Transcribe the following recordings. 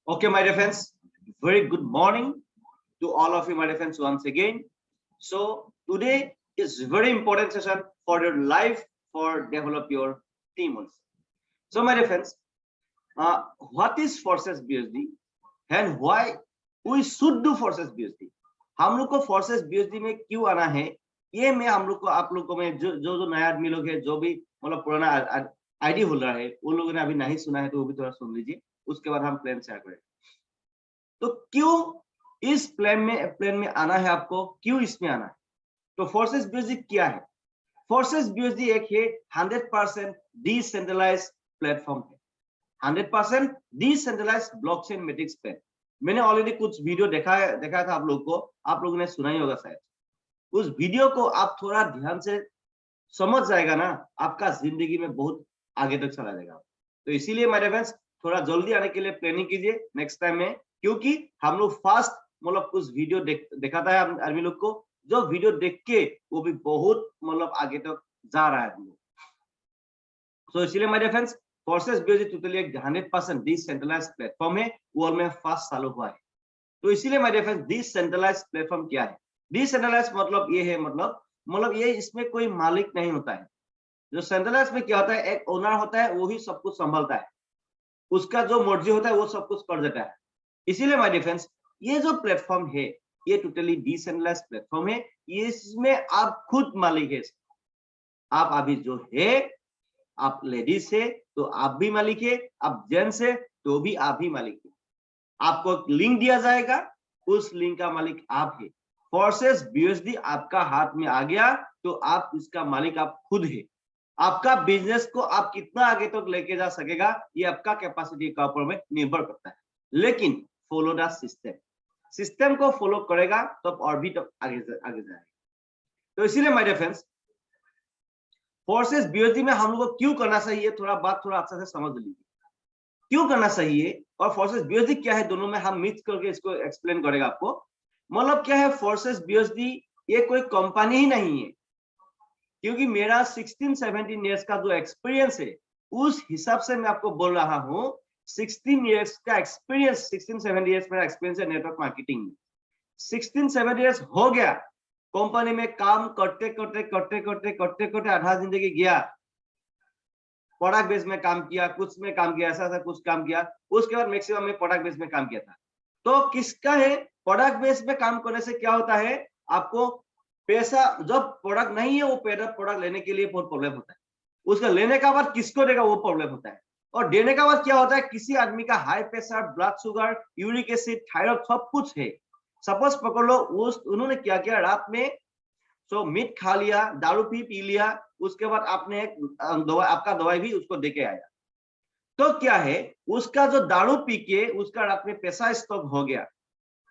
Okay, my dear friends, very good morning to all of you, my dear friends, once again. So today is very important session for your life, for develop your team also. So my dear friends, what is forces BSD and why we should do forces BSD? हम लोग को forces BSD में क्यों आना है? ये मैं हम लोग को आप लोग को मैं जो नया आदमी लोग है, जो भी मतलब पुराना आईडी होल्डर है, उन लोगों ने अभी नहीं सुना है तो वो भी थोड़ा सुन लीजिए, उसके बाद हम प्लान शेयर करेंगे। तो क्यों इस प्लान में आना है आपको, क्यों इसमें आना है? तो फोर्सेस BSD क्या है? फोर्सेस BSD एक है 100% डिसेंट्रलाइज्ड प्लेटफॉर्म है, 100% डिसेंट्रलाइज्ड ब्लॉकचेन मैट्रिक्स प्लान। मैंने ऑलरेडी कुछ वीडियो देखा था आप लोग को, आप लोगों ने सुना ही होगा शायद। उस वीडियो को आप थोड़ा ध्यान से समझ जाएगा ना, आपका जिंदगी में बहुत आगे तक चला जाएगा। तो इसीलिए मेरे फ्रेंड्स थोड़ा जल्दी आने के लिए प्लानिंग कीजिए नेक्स्ट टाइम में, क्योंकि हम लोग फास्ट मतलब कुछ वीडियो दिखाता है आदमी लोग को, जो वीडियो देख के वो भी बहुत मतलब आगे तक जा रहा है हम लोग। तो इसीलिए मेरे फ्रेंड्स फोर्सेस BSD टोटली एक 100% डिसेंट्रलाइज्ड प्लेटफॉर्म है, वर्ल्ड में फास्ट चालू हुआ है। तो इसीलिए मेरे फ्रेंड्स डिसेंट्रलाइज्ड प्लेटफॉर्म क्या है? डिसेंट्रलाइज्ड मतलब ये है, मतलब ये इसमें कोई मालिक नहीं होता है। जो सेंट्रलाइज्ड में क्या होता है, एक ओनर होता है, वो ही सब कुछ संभालता है, उसका जो मर्जी होता है वो सब कुछ कर देता है। इसीलिए माय डियर फ्रेंड्स ये जो प्लेटफॉर्म है ये टोटली डिसेंट्रलाइज्ड प्लेटफॉर्म है, ये इसमें आप खुद मालिक है। आप अभी जो है, आप लेडीज है तो आप भी मालिक है, आप जेंट्स है तो भी आप भी मालिक है। आपको एक लिंक दिया जाएगा, उस लिंक का मालिक आप है। फोर्सेस BSD आपका हाथ में आ गया तो आप इसका मालिक आप खुद है। आपका बिजनेस को आप कितना आगे तक लेके जा सकेगा ये आपका कैपेसिटी का ऊपर में निर्भर करता है, लेकिन फॉलो द सिस्टम को फॉलो करेगा तो और भी तो आगे जाएगा। तो इसीलिए my dear friends forces BSD में हम लोग को क्यों करना चाहिए, थोड़ा अच्छा से समझ लीजिए क्यों करना चाहिए और फोर्सेस BSD क्या है, दोनों में हम मिक्स करके इसको एक्सप्लेन करेगा आपको। मतलब क्या है फोर्सेस BSD, ये कोई कंपनी ही नहीं है, क्योंकि मेरा 16-17 इयर्स का जो एक्सपीरियंस है उस हिसाब से मैं आपको बोल रहा हूँ। 16 इयर्स का एक्सपीरियंस, 16-17 इयर्स मेरा एक्सपीरियंस है नेटवर्क मार्केटिंग में। 16-17 इयर्स हो गया कंपनी में काम करते आधा जिंदगी गया। प्रोडक्ट बेस में काम किया, कुछ में काम किया, ऐसा कुछ काम किया, उसके बाद मैक्सिमम में प्रोडक्ट बेस में काम किया था। तो किसका है, प्रोडक्ट बेस में काम करने से क्या होता है, आपको पैसा जब प्रोडक्ट नहीं है वो प्रोडक्ट लेने के लिए बहुत प्रॉब्लम होता है, उसका लेने का बाद किसको देगा वो प्रॉब्लम होता है, और देने का बाद क्या होता है, किसी आदमी का high pressure, blood sugar, uric acid, thyroid सब कुछ है। सपोज पकड़ लो उन्होंने क्या किया, रात में मीट खा लिया, दारू पी लिया, उसके बाद आपने एक आपका दवाई भी उसको देके आया। तो क्या है, उसका जो दारू पी के उसका रात में पैसा स्टॉक हो गया,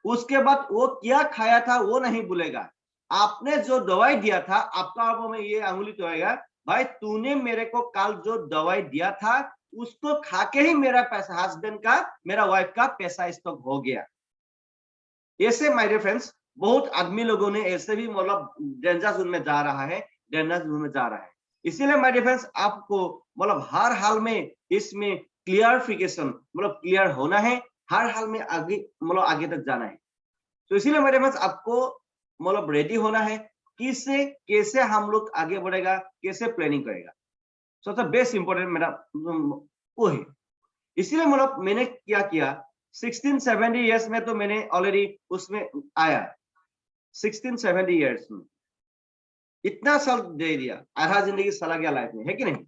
उसके बाद वो क्या खाया था वो नहीं भूलेगा। आपने जो दवाई दिया था, आपका आप में ये अंगुली तोड़ेगा, भाई तूने मेरे को कल जो दवाई दिया था उसको खा के ही मेरा पैसा, हस्बैंड का, मेरा वाइफ का पैसा स्टॉक हो गया। ऐसे माय डियर फ्रेंड्स बहुत आदमी लोगों ने ऐसे भी मतलब डेंजर जोन में जा रहा है, इसीलिए माय डियर फ्रेंड्स आपको मतलब हर हाल में इसमें क्लियरिफिकेशन मतलब क्लियर होना है, हर हाल में आगे मतलब आगे तक जाना है। तो इसीलिए मेरे फ्रेंड्स आपको मतलब रेडी होना है, किससे कैसे हम लोग आगे बढ़ेगा, कैसे प्लानिंग करेगा, सबसे बेस्ट इंपॉर्टेंट मेरा वो है। इसीलिए मतलब मैंने क्या किया, 16-17 इयर्स में तो मैंने ऑलरेडी उसमें आया। 16-17 इयर्स में इतना साल दे दिया, आधा जिंदगी चला गया लाइफ में, है कि नहीं।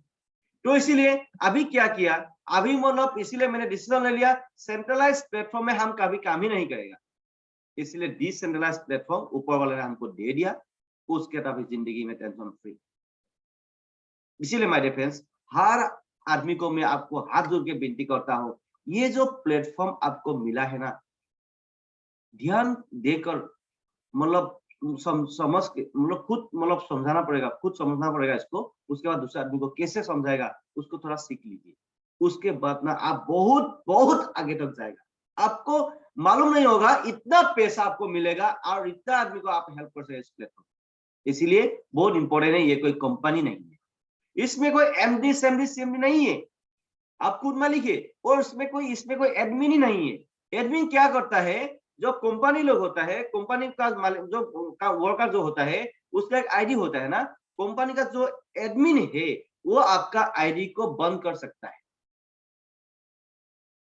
तो इसीलिए अभी क्या किया, अभी मतलब इसीलिए मैंने डिसीजन ले लिया, सेंट्रलाइज प्लेटफॉर्म में हम कभी काम ही नहीं करेगा, इसलिए डिसेंट्रलाइज प्लेटफॉर्म ऊपर वाले ने हमको दे दिया, उसके बाद जिंदगी में टेंशन फ्री। इसीलिए माय डियर फ्रेंड्स हर आदमी को मैं आपको हाथ जोड़ के विनती करता हूँ, ये जो प्लेटफॉर्म आपको मिला है ना, ध्यान देकर मतलब समझ के मतलब खुद मतलब समझाना पड़ेगा, खुद समझना पड़ेगा इसको, उसके बाद दूसरे आदमी को कैसे समझाएगा उसको थोड़ा सीख लीजिए, उसके बाद ना आप बहुत बहुत आगे तक जाएगा। आपको मालूम नहीं होगा इतना पैसा आपको मिलेगा और इतना आदमी को आप हेल्प कर सकते इस प्लेटफॉर्म। इसीलिए बहुत इंपॉर्टेंट है, ये कोई कंपनी नहीं है, इसमें कोई MD, CMD नहीं है, आप खुद मालिक है, और इसमें कोई एडमिन ही नहीं है। एडमिन क्या करता है, जो कंपनी लोग होता है, कंपनी का मालिक जो का वर्कर जो होता है, उसका एक आईडी होता है ना, कंपनी का जो एडमिन है वो आपका आईडी को बंद कर सकता है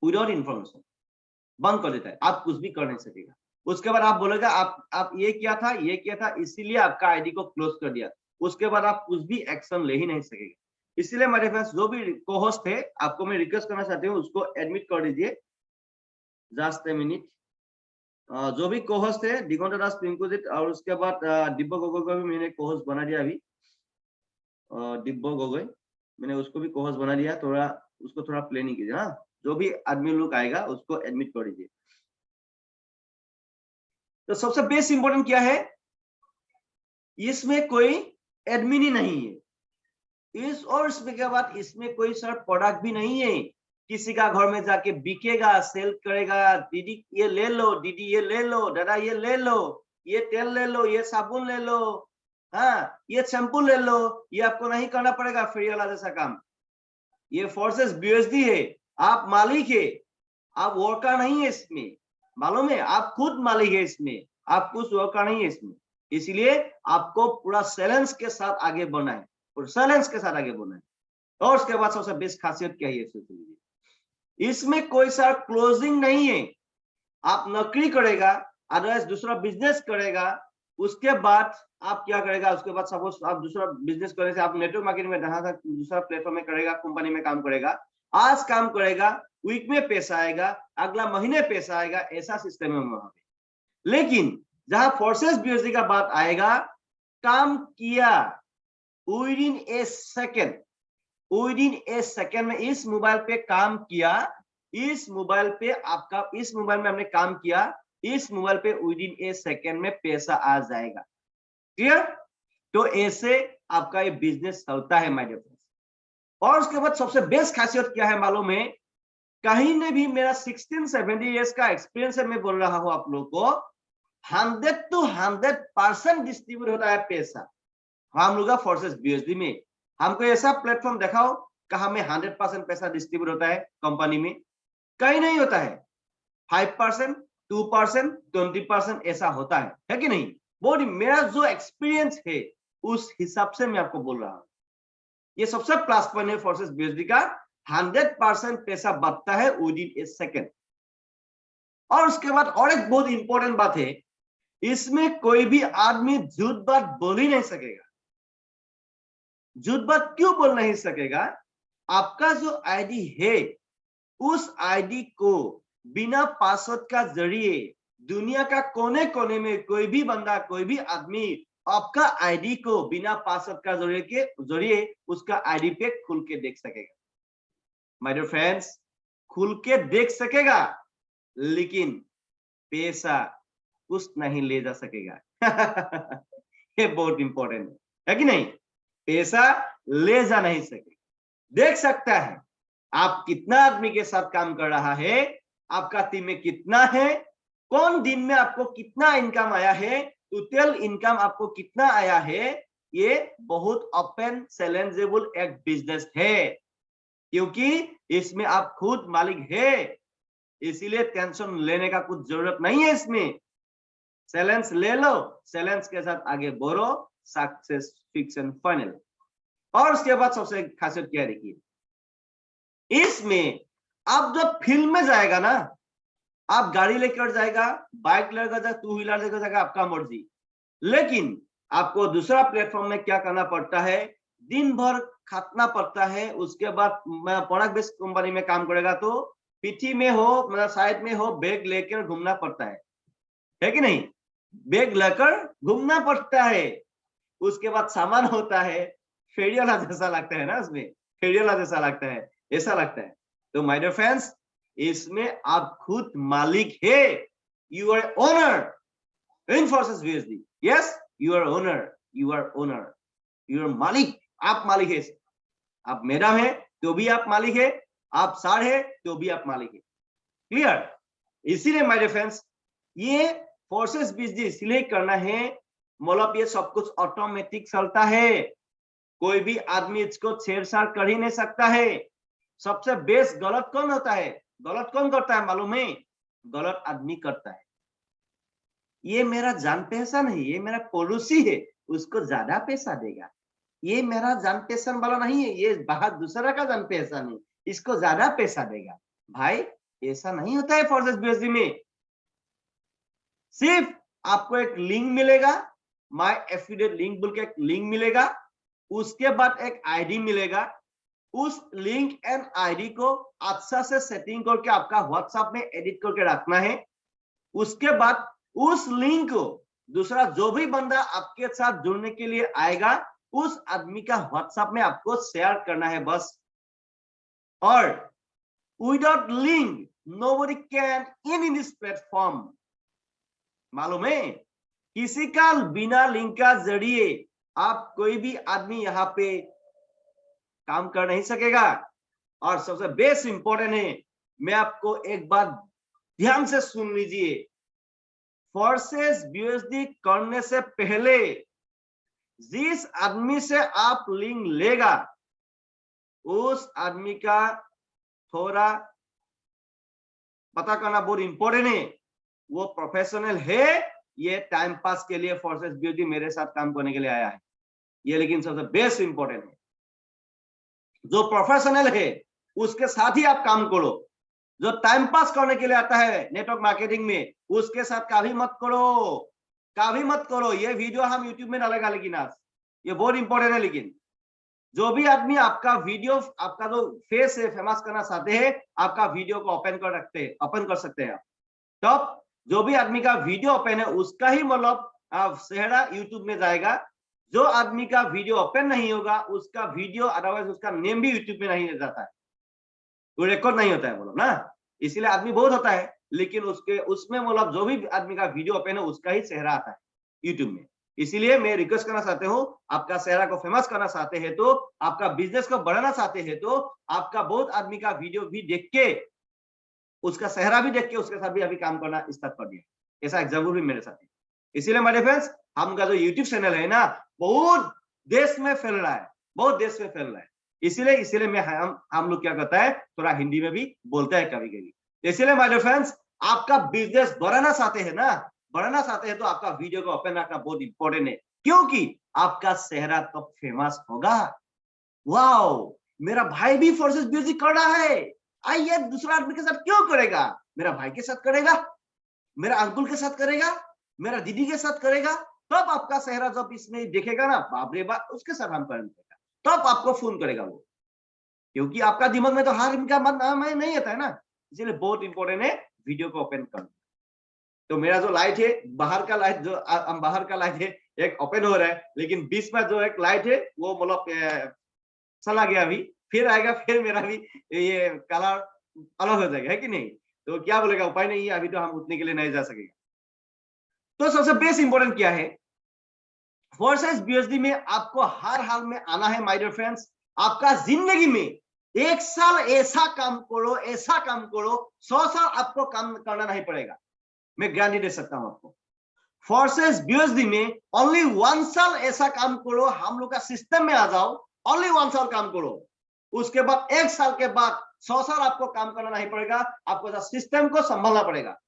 विदाउट इंफॉर्मेशन, बंद कर देता है, आप कुछ भी कर नहीं सकेगा। उसके बाद आप बोलेगा आप ये किया था इसीलिए आपका आईडी को क्लोज कर दिया, उसके बाद आप कुछ भी एक्शन ले ही नहीं सकेगा। इसलिए मेरे फ्रेंड्स जो भी को-होस्ट है, आपको मैं रिक्वेस्ट करना चाहती हूँ उसको एडमिट कर दीजिए। Just a minute. जो भी को-होस्ट है दिगंत दास पिंकुजित और उसके बाद दिब्य गोगोई को भी मैंने को-होस्ट बना दिया अभी। दिब्य गोगोई मैंने उसको भी को-होस्ट बना दिया, थोड़ा उसको थोड़ा प्ले नहीं कीजिए। हाँ, जो भी आदमी लोग आएगा उसको एडमिट कर दीजिए। तो सबसे बेस्ट इंपॉर्टेंट क्या है, इसमें कोई एडमिन ही नहीं है, इस और इसमें के बाद इसमें कोई सर प्रोडक्ट भी नहीं है, किसी का घर में जाके बिकेगा, सेल करेगा, दीदी ये ले लो, दीदी ये ले लो, दादा ये ले लो, ये तेल ले लो, ये साबुन ले लो, हाँ ये शैम्पू ले लो, ये आपको नहीं करना पड़ेगा फ्री वाला जैसा काम। ये फोर्सेस बीएसडी है, आप मालिक है, आप वर्कर नहीं है इसमें, मालूम है, आप खुद मालिक है इसमें, आप कुछ वर्कर नहीं है इसमें। इसलिए आपको पूरा सैलेंस के साथ आगे बढ़ना है, और सैलेंस के साथ आगे बढ़ना है। और उसके बाद सबसे बेस्ट खासियत क्या है, इसमें कोई सा क्लोजिंग नहीं है, आप नौकरी करेगा, अदरवाइज दूसरा बिजनेस करेगा, उसके बाद आप क्या करेगा, उसके बाद सपोज आप दूसरा बिजनेस करे से आप नेटवर्क मार्केटिंग में दूसरा प्लेटफॉर्म में करेगा, कंपनी में काम करेगा, आज काम करेगा, वीक में पैसा आएगा, अगला महीने पैसा आएगा, ऐसा सिस्टम है वहां पे। लेकिन जहां फोर्सेस बीएसडी का बात आएगा, काम किया विदिन ए सेकेंड में, इस मोबाइल पे काम किया, इस मोबाइल पे आपका, इस मोबाइल में हमने काम किया, इस मोबाइल पे विदिन ए सेकेंड में पैसा आ जाएगा। क्लियर? तो ऐसे आपका ये बिजनेस चलता है माय डियर फ्रेंड्स। और उसके बाद सबसे बेस्ट खासियत क्या है मालूम है, कहीं ने भी मेरा 16-17 इयर्स का एक्सपीरियंस है, मैं बोल रहा हूं आप लोगों को, 100 to 100% डिस्ट्रीब्यूट होता है पैसा हम लोग का फोर्सेस बीएसडी में। हमको ऐसा प्लेटफॉर्म दिखाओ कहां में 100% पैसा डिस्ट्रीब्यूट होता है कंपनी में, कहीं नहीं होता है। 5%, 2%, 20% ऐसा होता है कि नहीं? बहुत मेरा जो एक्सपीरियंस है उस हिसाब से मैं आपको बोल रहा हूं, ये सबसे प्लस पॉइंट है फोर्सेस बीएसडी का, 100% पैसा बचता है विदिन ए सेकेंड। और उसके बाद और एक बहुत इंपॉर्टेंट बात है, इसमें कोई भी आदमी झूठ बात बोल ही नहीं सकेगा। झूठ बात क्यों बोल नहीं सकेगा? आपका जो आईडी है, उस आईडी को बिना पासवर्ड का जरिए दुनिया का कोने कोने में कोई भी बंदा, कोई भी आदमी आपका आईडी को बिना पासवर्ड का जरिए उसका आईडी पे खुल के देख सकेगा। माय डियर फ्रेंड्स, खुल के देख सकेगा, लेकिन पैसा कुछ नहीं ले जा सकेगा। ये बहुत इंपॉर्टेंट है कि नहीं? पैसा ले जा नहीं सके, देख सकता है आप कितना आदमी के साथ काम कर रहा है, आपका टीम में कितना है, कौन दिन में आपको कितना इनकम आया है, टोटल इनकम आपको कितना आया है। ये बहुत ओपन चैलेंजेबल एक बिजनेस है, क्योंकि इसमें आप खुद मालिक है, इसीलिए टेंशन लेने का कुछ जरूरत नहीं है। इसमें चैलेंज ले लो, चैलेंज के साथ आगे बढ़ो, सक्सेस फिक्स एंड फाइनल। और उसके बाद सबसे खासियत क्या है, देखिए, इसमें आप जब फील्ड में जाएगा ना, आप गाड़ी लेकर जाएगा, बाइक लेकर जाएगा, टू व्हीलर लेकर जाएगा, आपका मर्जी, लेकिन आपको दूसरा प्लेटफॉर्म में क्या करना पड़ता है, दिन भर खटना पड़ता है। उसके बाद प्रोडक्ट बेस्ड कंपनी में काम करेगा तो पीठी में हो, मतलब साइड में हो, बैग लेकर घूमना पड़ता है कि नहीं? बैग लेकर घूमना पड़ता है। उसके बाद सामान होता है, फेरी वाला जैसा लगता है ना, उसमें फेरी वाला जैसा लगता है, ऐसा लगता है। तो माय डियर फ्रेंड्स, इसमें आप खुद मालिक है, you are owner in forces BSD. Yes, you are owner, you are owner, you are मालिक, आप मालिक है। आप मैडम है तो भी आप मालिक है, आप सर है तो भी आप मालिक है। क्लियर? इसीलिए माय डियर फ्रेंड्स, ये फोर्सेस बीएसडी इसलिए करना है, मतलब ये सब कुछ ऑटोमेटिक चलता है, कोई भी आदमी इसको छेड़छाड़ कर ही नहीं सकता है। सबसे बेस्ट गलत कौन होता है, गलत कौन करता है मालूम है? गलत आदमी करता है, ये मेरा जान पहचान है, ये मेरा पड़ोसी है, उसको ज्यादा पैसा देगा। ये मेरा जान पहचान वाला नहीं है, ये बाहर दूसरा का जान पहचान है, इसको ज्यादा पैसा देगा। भाई ऐसा नहीं होता है फोर्सेस बीएसडी में। सिर्फ आपको एक लिंक मिलेगा, माय एफिलिएट लिंक बोल के एक लिंक मिलेगा, उसके बाद एक आईडी मिलेगा। उस लिंक एंड आईडी को अच्छा से सेटिंग करके आपका व्हाट्सएप में एडिट करके रखना है। उसके बाद उस लिंक को दूसरा जो भी बंदा आपके साथ जुड़ने के लिए आएगा, उस आदमी का व्हाट्सएप में आपको शेयर करना है बस। और without link nobody can in this platform. मालूम है, किसी का बिना लिंक का जरिए आप कोई भी आदमी यहाँ पे काम कर नहीं सकेगा। और सबसे बेस्ट इंपॉर्टेंट है, मैं आपको एक बात ध्यान से सुन लीजिए, फोर्सेस बीएसडी करने से पहले जिस आदमी से आप लिंक लेगा, उस आदमी का थोड़ा पता करना बहुत इंपॉर्टेंट है, वो प्रोफेशनल है, ये टाइम पास के लिए फोर्सेस बीएसडी मेरे साथ काम करने के लिए आया है, ये लेकिन सबसे बेस्ट इंपॉर्टेंट है। जो प्रोफेशनल है उसके साथ ही आप काम करो। जो टाइम पास करने के लिए आता है नेटवर्क मार्केटिंग में, उसके साथ कभी मत करो, कभी मत करो। ये वीडियो हम यूट्यूब में डालेगा, लेकिन आज ये बहुत इंपॉर्टेंट है। लेकिन जो भी आदमी आपका वीडियो, आपका जो फेस है फेमस करना चाहते हैं, आपका वीडियो को ओपन कर सकते हैं। तब जो भी आदमी का वीडियो ओपन है उसका ही मतलब चेहरा यूट्यूब में जाएगा। जो आदमी का वीडियो ओपन नहीं होगा उसका वीडियो, अदरवाइज उसका नेम भी यूट्यूब में नहीं जाता है, वो रिकॉर्ड नहीं होता है, बोलो ना। इसीलिए आदमी बहुत होता है, लेकिन उसमें मतलब जो भी आदमी का वीडियो ओपन है उसका ही चेहरा आता है यूट्यूब में। इसीलिए मैं रिक्वेस्ट करना चाहते हूँ, आपका चेहरा को फेमस करना चाहते हैं तो, आपका बिजनेस को बढ़ाना चाहते हैं तो, आपका बहुत आदमी का वीडियो भी देख के, उसका चेहरा भी देख के उसके साथ भी अभी काम करना स्टार्ट कर दिया। ऐसा एग्जाम्पल भी मेरे साथ है। इसीलिए मेरे फ्रेंड्स, हमका जो यूट्यूब चैनल है ना, बहुत देश में फैल रहा है, बहुत देश में फैल रहा है। इसीलिए मैं हम लोग क्या करता है, थोड़ा हिंदी में भी बोलता है कभी कभी। इसीलिए माय फ्रेंड्स, आपका बिजनेस बढ़ाना चाहते हैं ना, बढ़ाना चाहते हैं तो आपका वीडियो को ओपन रखना बहुत इंपॉर्टेंट है, क्योंकि आपका चेहरा तो फेमस होगा। वाओ, मेरा भाई भी फोर्सेस बीएसडी कर रहा है, आइए दूसरा आदमी के साथ क्यों करेगा, मेरा भाई के साथ करेगा, मेरा अंकुल के साथ करेगा, मेरा दीदी के साथ करेगा। तब आपका चेहरा जब इसमें देखेगा ना, बाप रे बाप, उसके साथ हम करेंगे, तब आपको फोन करेगा वो, क्योंकि आपका दिमाग में तो हर इनका मन नहीं आता है ना। इसलिए बहुत इंपॉर्टेंट है वीडियो को ओपन करना। तो मेरा जो लाइट है, बाहर का लाइट, जो बाहर का लाइट है एक ओपन हो रहा है, लेकिन बीच में जो एक लाइट है वो मतलब चला गया, अभी फिर आएगा, फिर मेरा भी ये कलर अलग हो जाएगा, है कि नहीं। तो क्या बोलेगा, उपाय नहीं है, अभी तो हम उठने के लिए नहीं जा सकेगा। तो सबसे बेस्ट इंपॉर्टेंट क्या है, फोर्सेस बीएसडी में आपको हर हाल में आना है माय डियर फ्रेंड्स। आपका जिंदगी में 1 साल ऐसा काम करो, ऐसा काम करो, 100 साल आपको काम करना नहीं पड़ेगा, मैं गारंटी दे सकता हूं आपको। फोर्सेस बीएसडी में ओनली 1 साल ऐसा काम करो, हम लोग का सिस्टम में आ जाओ, ओनली 1 साल काम करो। उसके बाद 1 साल के बाद 100 साल आपको काम करना नहीं पड़ेगा, आपको सिस्टम को संभालना पड़ेगा।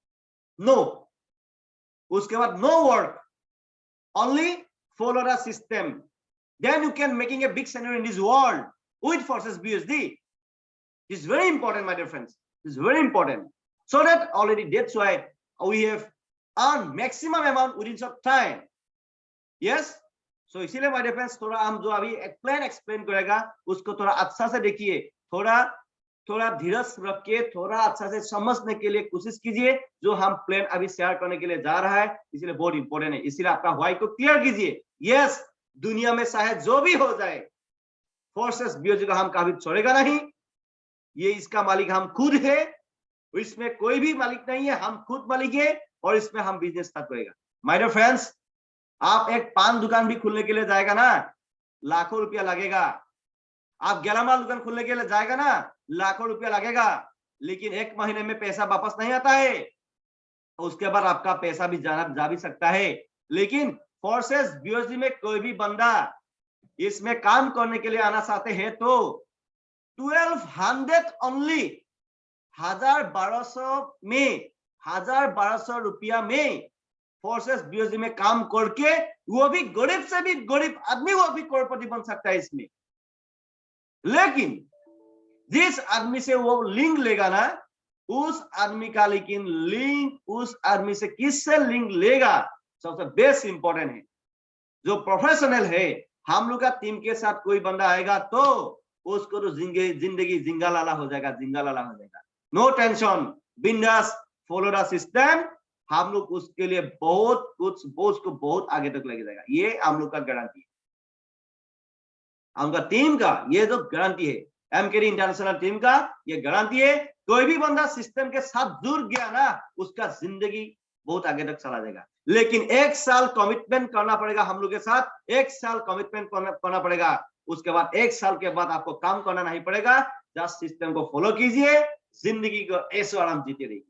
नो, उसके बाद no work, only follow the system, then you can making a big scenario in this world with forces BSD. It's very important, my dear friends, it's very important, so that already that's why we have earned maximum amount within some time. Yes, so इसीलिए my dear friends, थोड़ा हम जो अभी explain करेगा उसको थोड़ा अच्छा से देखिए, थोड़ा धीरज रख के थोड़ा अच्छा से समझने के लिए कोशिश कीजिए। जो हम प्लान अभी शेयर करने के लिए जा रहा है, इसलिए बहुत इंपॉर्टेंट है, इसलिए आपका व्हाई को क्लियर कीजिए। यस, दुनिया में चाहे जो भी हो जाए, फोर्सेस बीएसडी का हम कभी छोड़ेगा नहीं, ये इसका मालिक हम खुद है, इसमें कोई भी मालिक नहीं है, हम खुद मालिक है, और इसमें हम बिजनेस स्टार्ट करेगा। माय डियर फ्रेंड्स, आप एक पान दुकान भी खुलने के लिए जाएगा ना, लाखों रुपया लगेगा। आप गेलामाल दुकान खुलने के लिए जाएगा ना, लाखों रुपया लगेगा, लेकिन 1 महीने में पैसा वापस नहीं आता है, उसके बाद आपका पैसा भी जा भी सकता है। लेकिन फोर्सेस बीएसडी में कोई भी बंदा इसमें काम करने के लिए आना चाहते हैं तो 1200 ओनली, 1200 में 1,000-1,200 रुपया में फोर्सेस बीएसडी में काम करके वो भी गरीब से भी गरीब आदमी वो भी करोड़पति बन सकता है इसमें। लेकिन जिस आदमी से वो लिंक लेगा ना, उस आदमी का लेकिन लिंक उस आदमी से किससे लिंक लेगा सबसे बेस्ट इंपॉर्टेंट है। जो प्रोफेशनल है, हम लोग का टीम के साथ कोई बंदा आएगा तो उसको तो जिंदगी जिंगालाला हो जाएगा, जिंगालाला हो जाएगा। नो टेंशन, बिंदास, फॉलो द सिस्टम। हम लोग उसके लिए बहुत कुछ उसको बहुत आगे तक लेके जाएगा, ये हम लोग का गारंटी है, हमका टीम का ये तो गारंटी है, एमकेडी इंटरनेशनल टीम का ये गारंटी है। कोई भी बंदा सिस्टम के साथ जुड़ गया ना, उसका जिंदगी बहुत आगे तक चला जाएगा। लेकिन 1 साल कमिटमेंट करना पड़ेगा हम लोग के साथ, 1 साल कमिटमेंट करना पड़ेगा। उसके बाद 1 साल के बाद आपको काम करना नहीं पड़ेगा, जस्ट सिस्टम को फॉलो कीजिए, जिंदगी को ऐसे आराम जीते रहिए।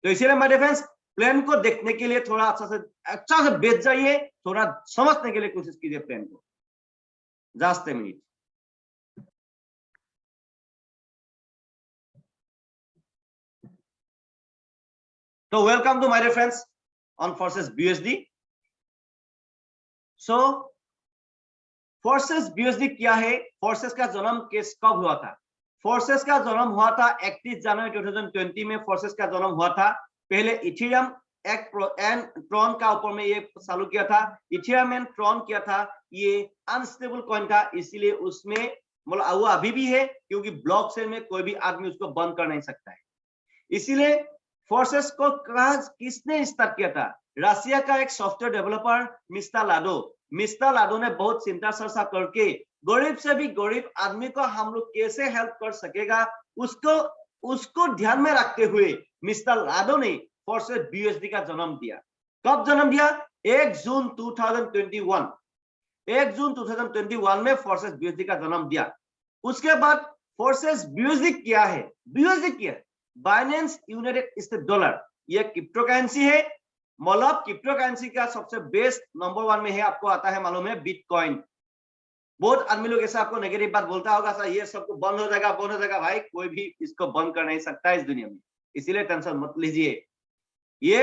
तो इसीलिए मेरे फ्रेंड्स, प्लान को देखने के लिए थोड़ा अच्छा से बैठ जाइए, थोड़ा समझने के लिए कोशिश कीजिए प्लान को। Just a minute. तो welcome to my dear friends on forces BSD. So forces BSD क्या है, फोर्सेस का जन्म कब हुआ था? फोर्सेस का जन्म हुआ था 31 जनवरी 2020 में। फोर्सेस का जन्म हुआ था, पहले इथेरियम एंड ट्रॉन का ऊपर में ये चालू किया था। इथेरियम एंड ट्रॉन किया था, ये अनस्टेबल कॉइन था, इसीलिए उसमें मतलब वो अभी भी है, क्योंकि ब्लॉकचेन में कोई भी आदमी उसको बंद कर नहीं सकता है। इसीलिए फोर्सेस को किसने स्टार्ट किया था? रशिया का एक सॉफ्टवेयर डेवलपर मिस्टर लाडो ने बहुत चिंता चर्चा करके गरीब से भी गरीब आदमी को हम लोग कैसे हेल्प कर सकेगा, उसको ध्यान में रखते हुए मिस्टर लाडो ने फोर्सेस बीएसडी का जन्म दिया। कब जन्म दिया? 1 जून 2021। 1 जून 2021 में फोर्सेस बीएसडी का जन्म दिया। उसके बाद फोर्सेस बीएसडी क्या है? बीएसडी क्या है? बाइनेंस यूनाइटेड स्टेट डॉलर, ये क्रिप्टो करेंसी है। मतलब क्रिप्टो करेंसी का सबसे बेस्ट नंबर 1 में है, आपको आता है मालूम है, बिटकॉइन। बहुत आदमी लोग ऐसा आपको नेगेटिव बात बोलता होगा, सर ये सबको बंद हो जाएगा, बंद हो जाएगा। भाई कोई भी इसको बंद कर नहीं सकता इस दुनिया में, इसीलिए टेंशन मत लीजिए। ये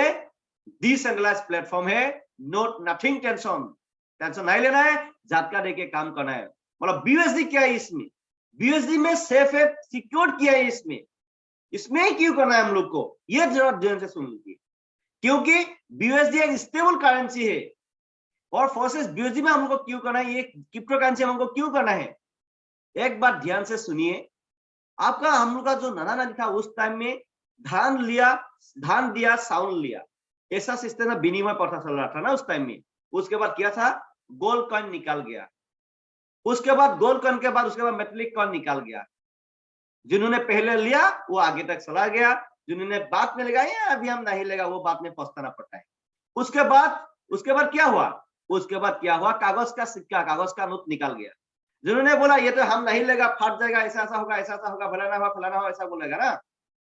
डिसेंट्रलाइज्ड प्लेटफॉर्म है, नथिंग टेंशन नहीं लेना है, झटका देके काम करना है। मतलब बीएसडी क्या है इसमें? बीएसडी में सेफ है, सिक्योर किया है इसमें क्यों करना है हम लोग को, ये जरा ध्यान से सुन लीजिए। क्योंकि बीएसडी एक स्टेबल करेंसी है, और फोर्सेस बीएसडी में हमको क्यों करना है, ये क्रिप्टो करेंसी हमको क्यों करना है, एक बार ध्यान से सुनिए। आपका हम लोग का जो नाना नानी था उस टाइम में धान दिया साउंड लिया, ऐसा सिस्टम में विनिमय प्रथा चल रहा था ना उस टाइम में। उसके बाद क्या था, गोल्ड कॉइन निकाल गया। उसके बाद गोल्ड कॉइन के बाद उसके बाद मेटेलिक कॉइन निकाल गया। जिन्होंने पहले लिया वो आगे तक चला गया, जिन्होंने बाद में लगाया अभी हम नहीं लेगा, वो बाद में पछताना पड़ता है। उसके बाद क्या हुआ? कागज का सिक्का, कागज का नोट निकाल गया। जिन्होंने बोला ये तो हम नहीं लेगा, फट जाएगा, ऐसा होगा, फलाना हुआ, ऐसा बोलेगा ना।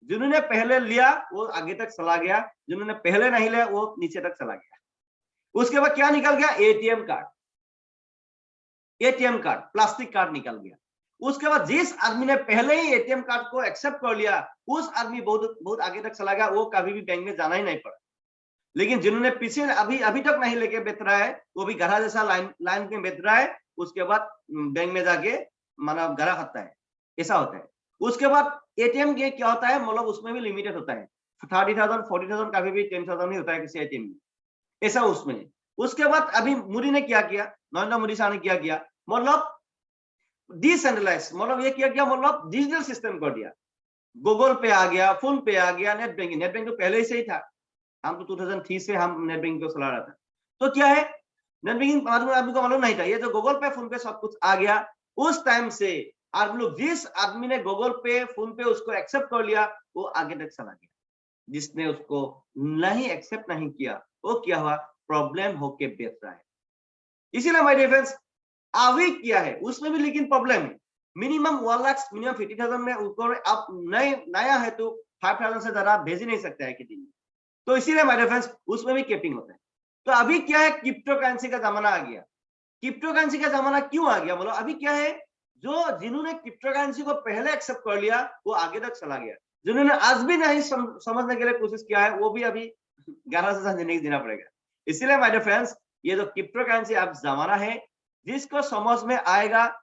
जिन्होंने पहले लिया वो आगे तक चला गया, जिन्होंने पहले नहीं लिया वो नीचे तक चला गया। उसके बाद क्या निकल गया? एटीएम कार्ड, प्लास्टिक कार्ड निकल गया। उसके बाद जिस आदमी ने पहले ही एटीएम कार्ड को एक्सेप्ट कर लिया, उस आदमी बहुत आगे तक चला गया, वो कभी भी बैंक में जाना ही नहीं पड़ा। लेकिन जिन्होंने पीछे अभी तक नहीं लेके बेच रहा है, वो भी घरा जैसा लाइन में बेच रहा है, उसके बाद बैंक में जाके माना घरा खाता है, ऐसा होता है। उसके बाद एटीएम के क्या होता है, मतलब उसमें भी लिमिटेड होता है, 30,000 40,000 कभी भी 10,000 ही होता है किसी एटीएम में, ऐसा उसमें। उसके बाद अभी मोदी ने क्या किया, नरेंद्र मोदी साहब ने क्या किया, मतलब डिसेंट्रलाइज, मतलब ये क्या किया, मतलब डिजिटल सिस्टम कर दिया। गूगल पे आ गया, फोन पे आ गया, नेट बैंकिंग तो पहले से ही था, हम तो 2003 से हम नेट बैंकिंग को चला रहा था। तो क्या है, नेट बैंकिंग आदमी को मालूम नहीं था, ये जो गूगल पे फोन पे सब कुछ आ गया। उस टाइम से आप लोग, जिस आदमी ने गूगल पे फोन पे उसको एक्सेप्ट कर लिया, वो आगे तक चला गया। जिसने उसको नहीं एक्सेप्ट नहीं किया, वो क्या हुआ, प्रॉब्लम होके बेच रहा है। इसीलिए माय डियर फ्रेंड्स, अभी किया है उसमें भी लेकिन प्रॉब्लम है। मिनिमम 1 लाख, मिनिमम 50,000 में ऊपर आप नया है तो 5,000 से ज्यादा भेज ही नहीं सकता है किसी में। तो इसीलिए माय डियर फ्रेंड्स उसमें भी कैपिंग होता है। तो अभी क्या है, क्रिप्टो करेंसी का जमाना आ गया। क्रिप्टो करेंसी का जमाना क्यों आ गया, बोलो अभी क्या है, जो जिन्होंने क्रिप्टो करेंसी को पहले एक्सेप्ट कर लिया वो आगे तक चला गया, जिन्होंने आज भी नहीं समझने के लिए कोशिश किया है, वो भी अभी 11 से जिंदगी जीना पड़ेगा। इसीलिए माय डियर फ्रेंड्स, ये जो क्रिप्टो करेंसी अब जमाना है, जिसको समझ में आएगा,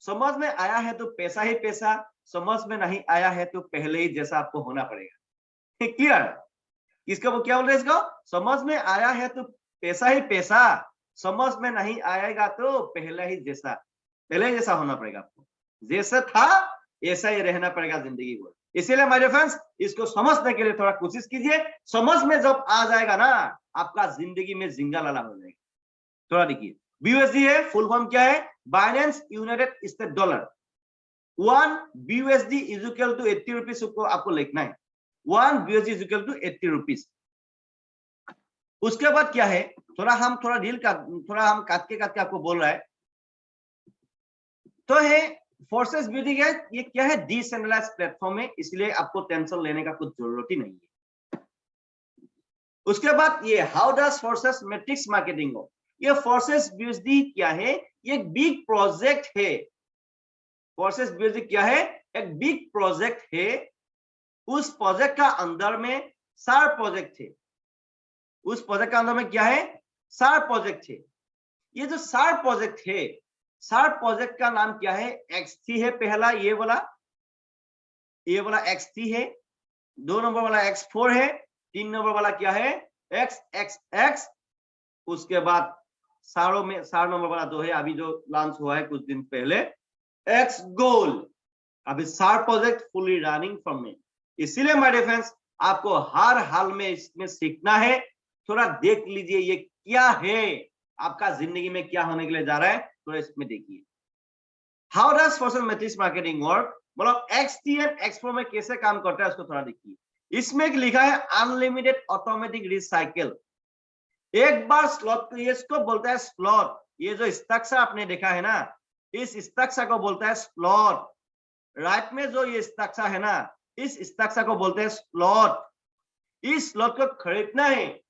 समझ में आया है तो पैसा ही पैसा, समझ में नहीं आया है तो पहले ही जैसा आपको होना पड़ेगा। क्लियर? किसको वो क्या बोल रहे हैं इसको? समझ में आया है तो पैसा ही पैसा, समझ में नहीं आएगा तो पहले ही जैसा होना पड़ेगा। आपको जैसा था ऐसा ही रहना पड़ेगा जिंदगी को। इसीलिए माय डियर फ्रेंड्स, इसको समझने के लिए थोड़ा कोशिश कीजिए। समझ में जब आ जाएगा ना, आपका जिंदगी में जिंगा लाला हो जाएगा। थोड़ा देखिए, BUSD है, फुल फॉर्म क्या है? Binance United State dollar. 1 BUSD is equal to 80 rupees आपको लिखना है। 1 BUSD is equal to 80 rupees. उसके बाद क्या है, थोड़ा हम काट के आपको बोल रहा है। तो है फोर्सेस BUSD है, ये क्या है? डिसेंट्रलाइज प्लेटफॉर्म है, इसलिए आपको टेंशन लेने का कुछ जरूरत ही नहीं है। उसके बाद ये how does forces matrix marketing हो। ये फोर्सेस BUSD क्या है? ये एक बिग प्रोजेक्ट है। फोर्सेस BUSD क्या है? एक बिग प्रोजेक्ट है। उस प्रोजेक्ट का अंदर में 4 प्रोजेक्ट थे। उस प्रोजेक्ट का अंदर में क्या है? 4 प्रोजेक्ट थे। ये जो 4 प्रोजेक्ट है, 4 प्रोजेक्ट का नाम क्या है? X3 है पहला, ये वाला X3 है। 2 नंबर वाला X4 है। 3 नंबर वाला क्या है? XXX। उसके बाद 4 नंबर वाला 2 है, अभी जो लॉन्च हुआ है कुछ दिन पहले, X गोल। अभी 4 प्रोजेक्ट फुली रनिंग फ्रॉम में। इसीलिए माय डियर फ्रेंड्स, आपको हर हाल में इसमें सीखना है। थोड़ा देख लीजिए ये क्या है, आपका जिंदगी में क्या होने के लिए जा रहा है, थोड़ा इसमें देखिए। How does forces matrix marketing work, मतलब X3 और X4 में कैसे काम करता है उसको थोड़ा देखिए। इसमें लिखा है अनलिमिटेड ऑटोमेटिक रिसाइकल। एक बार स्लॉट, इसको बोलता है स्लॉट। ये जो स्ट्रक्चर आपने देखा है ना, इस स्ट्रक्चर को बोलता है स्लॉट। राइट में जो ये स्ट्रक्चर है ना, इस स्ट्रक्चर को बोलते हैं स्लॉट। इस स्लॉट को खरीदना है।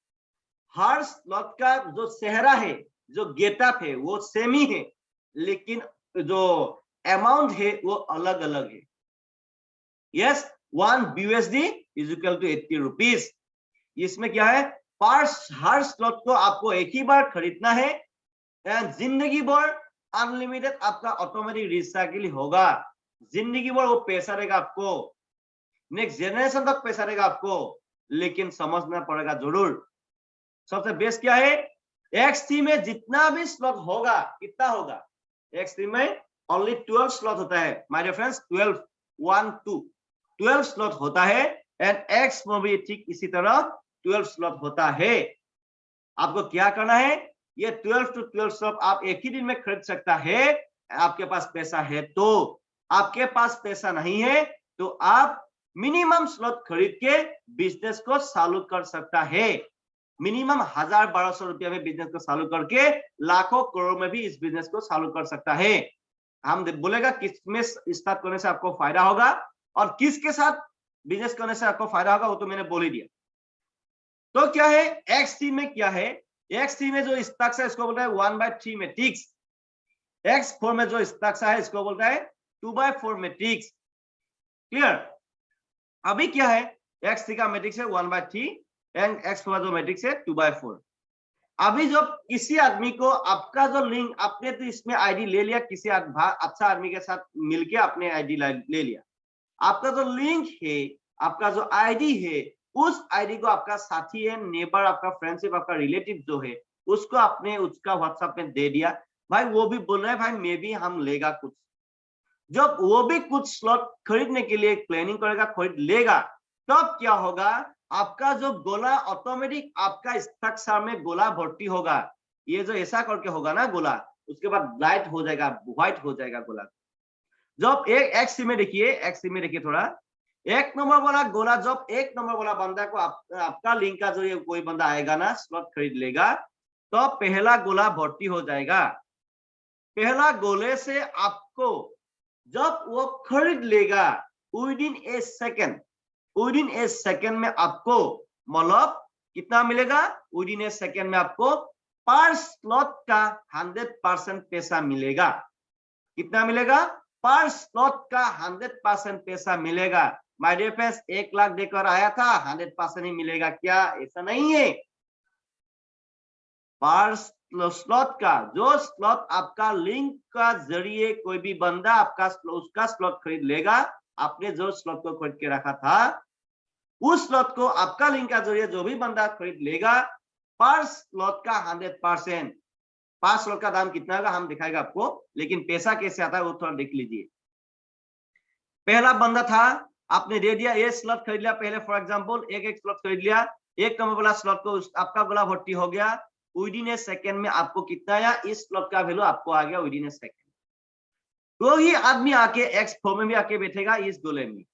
हर स्लॉट का जो चेहरा है, जो गेटअप है, वो सेम ही है, लेकिन जो अमाउंट है वो अलग अलग है। Yes, 1 BUSD is equal to 80 rupees. इसमें क्या है? हर स्लॉट को आपको एक ही बार खरीदना है एंड जिंदगी भर अनलिमिटेड आपका ऑटोमेटिक रिसाइकिल होगा। जिंदगी भर वो पैसा रहेगा आपको, नेक्स्ट जनरेशन तक पैसा रहेगा आपको, लेकिन समझना पड़ेगा जरूर। सबसे बेस्ट क्या है? X3 में जितना भी स्लॉट होगा, कितना होगा? X3 में ओनली 12 स्लॉट होता है माय डियर फ्रेंड्स, 12 स्लॉट होता है। एंड X में भी ठीक इसी तरह 12 स्लॉट होता है। आपको क्या करना है? ये 12 to 12 स्लॉट आप एक ही दिन में खरीद सकता है, आपके पास पैसा है तो। आपके पास पैसा नहीं है तो आप मिनिमम स्लॉट खरीद के बिजनेस को चालू कर सकता है। मिनिमम 1000-1200 रुपया में बिजनेस को चालू करके लाखों करोड़ में भी इस बिजनेस को चालू कर सकता है। हम बोलेगा किसमें स्टार्ट करने से आपको फायदा होगा और किसके साथ बिजनेस करने से आपको फायदा होगा, वो तो मैंने बोल ही दिया। तो क्या है X3 में? क्या है X3 में जो स्ट्रक्चर है इसको बोलता है 1/3 मैट्रिक्स। X4 में जो स्ट्रक्चर है इसको बोलता है 2/4 मैट्रिक्स। क्लियर? अभी क्या है? X3 का मैट्रिक्स है 1/3 एंड X4 जो मैट्रिक्स है 2/4। अभी जब किसी आदमी को आपका जो लिंक, आपने तो इसमें आईडी ले लिया, किसी अच्छा आदमी के साथ मिलके आपने आईडी ले लिया। आपका जो लिंक है, आपका जो आईडी है, उस आईडी को आपका साथी है, नेबर, आपका फ्रेंडशिप, आपका रिलेटिव जो है, उसको आपने उसका व्हाट्सएप में दे दिया। भाई वो भी बोल रहा है भाई मे भी हम लेगा कुछ। जब वो भी कुछ स्लॉट खरीदने के लिए प्लानिंग करेगा, खरीद लेगा, तब क्या होगा? आपका जो गोला ऑटोमेटिक आपका स्ट्रक्चर में गोला भर्ती होगा। ये जो ऐसा करके होगा ना गोला, उसके बाद लाइट हो जाएगा, व्हाइट हो जाएगा गोला। जब एक X3 में देखिए, X3 में देखिए थोड़ा, 1 नंबर वाला गोला, जब 1 नंबर वाला बंदा को आपका लिंक का जो कोई बंदा आएगा ना, स्लॉट खरीद लेगा, तो पहला गोला भर्ती हो जाएगा। पहला गोले से आपको जब वो खरीद लेगा, विदिन ए सेकेंड में आपको मतलब कितना मिलेगा? विदिन ए सेकेंड में आपको पर स्लॉट का 100% पैसा मिलेगा। कितना मिलेगा? पर स्लॉट का 100% पैसा मिलेगा। माय डियर फ्रेंड्स, 1 लाख देकर आया था, 100% ही मिलेगा क्या? ऐसा नहीं है। पर स्लॉट का, जो स्लॉट आपका लिंक का जरिए कोई भी बंदा आपका उसका स्लॉट खरीद लेगा, आपने जो स्लॉट को खरीद के रखा था, उस स्लॉट को आपका लिंक का जरिए जो भी बंदा खरीद लेगा, पर स्लॉट का 100%। पर स्लॉट का दाम कितना होगा हम दिखाएगा आपको, लेकिन पैसा कैसे आता है वो थोड़ा देख लीजिए। पहला बंदा था, आपने दे दिया, ये स्लॉट खरीद लिया पहले, फॉर एग्जांपल एक स्लॉट खरीद लिया, 1 नंबर वाला स्लॉट को आपका गोला भर्ती हो गया, विदिन ए सेकंड में आपको कितना आया, इस स्लॉट का वैल्यू आपको आ गया विदिन ए सेकंड। तो ही आदमी आके एक्स फॉर्म में भी आके बैठेगा इस गोले में,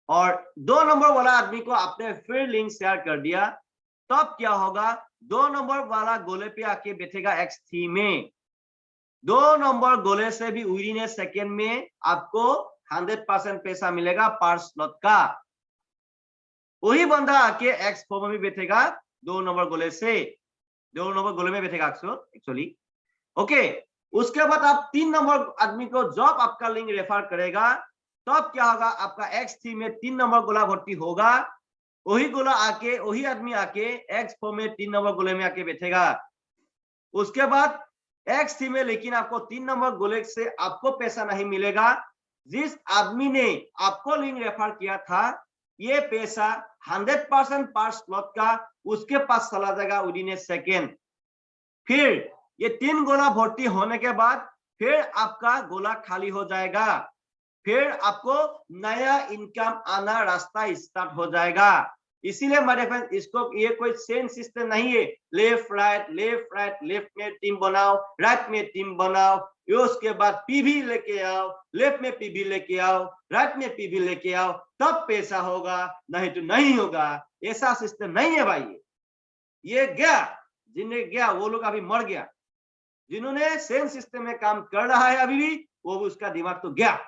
और 2 नंबर वाला आदमी को आपने फिर लिंक शेयर कर दिया, तब क्या होगा, 2 नंबर वाला गोले पे आके बैठेगा x3 में। 2 नंबर गोले से भी विदिन ए सेकंड में आपको 100% पैसा मिलेगा पर स्लॉट का। वही बंदा आके एक्स फॉर्म में बैठेगा 2 नंबर गोले से, 2 नंबर गोले में बैठेगा एक्चुअली। ओके, उसके बाद आप 3 नंबर आदमी को जब आपका लिंक रेफर करेगा, तब क्या होगा, आपका x3 में 3 नंबर गोला भर्ती होगा, वही गोला आके, वही आदमी आके एक्स फॉर्म में 3 नंबर गोले में आके बैठेगा। उसके बाद x3 में लेकिन आपको 3 नंबर गोले से आपको पैसा नहीं मिलेगा। जिस आदमी ने आपको लिंक रेफर किया था, ये पैसा 100% पर स्लॉट का उसके पास चला जाएगा विदिन ए सेकेंड। फिर ये 3 गोला भर्ती होने के बाद फिर आपका गोला खाली हो जाएगा, फिर आपको नया इनकम आना रास्ता स्टार्ट हो जाएगा। इसीलिए मेरे फ्रेंड्स, इसको ये कोई सेम सिस्टम नहीं है, left right left right, left में टीम बनाओ, राइट में टीम बनाओ, उसके बाद पीवी लेके आओ, लेफ्ट में पीवी लेके आओ, राइट में पीवी लेके आओ, तब पैसा होगा, नहीं तो नहीं होगा। ऐसा सिस्टम नहीं है भाई। ये गया, जिन्हें गया वो लोग अभी मर गया। जिन्होंने सेम सिस्टम में काम कर रहा है अभी भी, वो भी उसका दिमाग तो गया।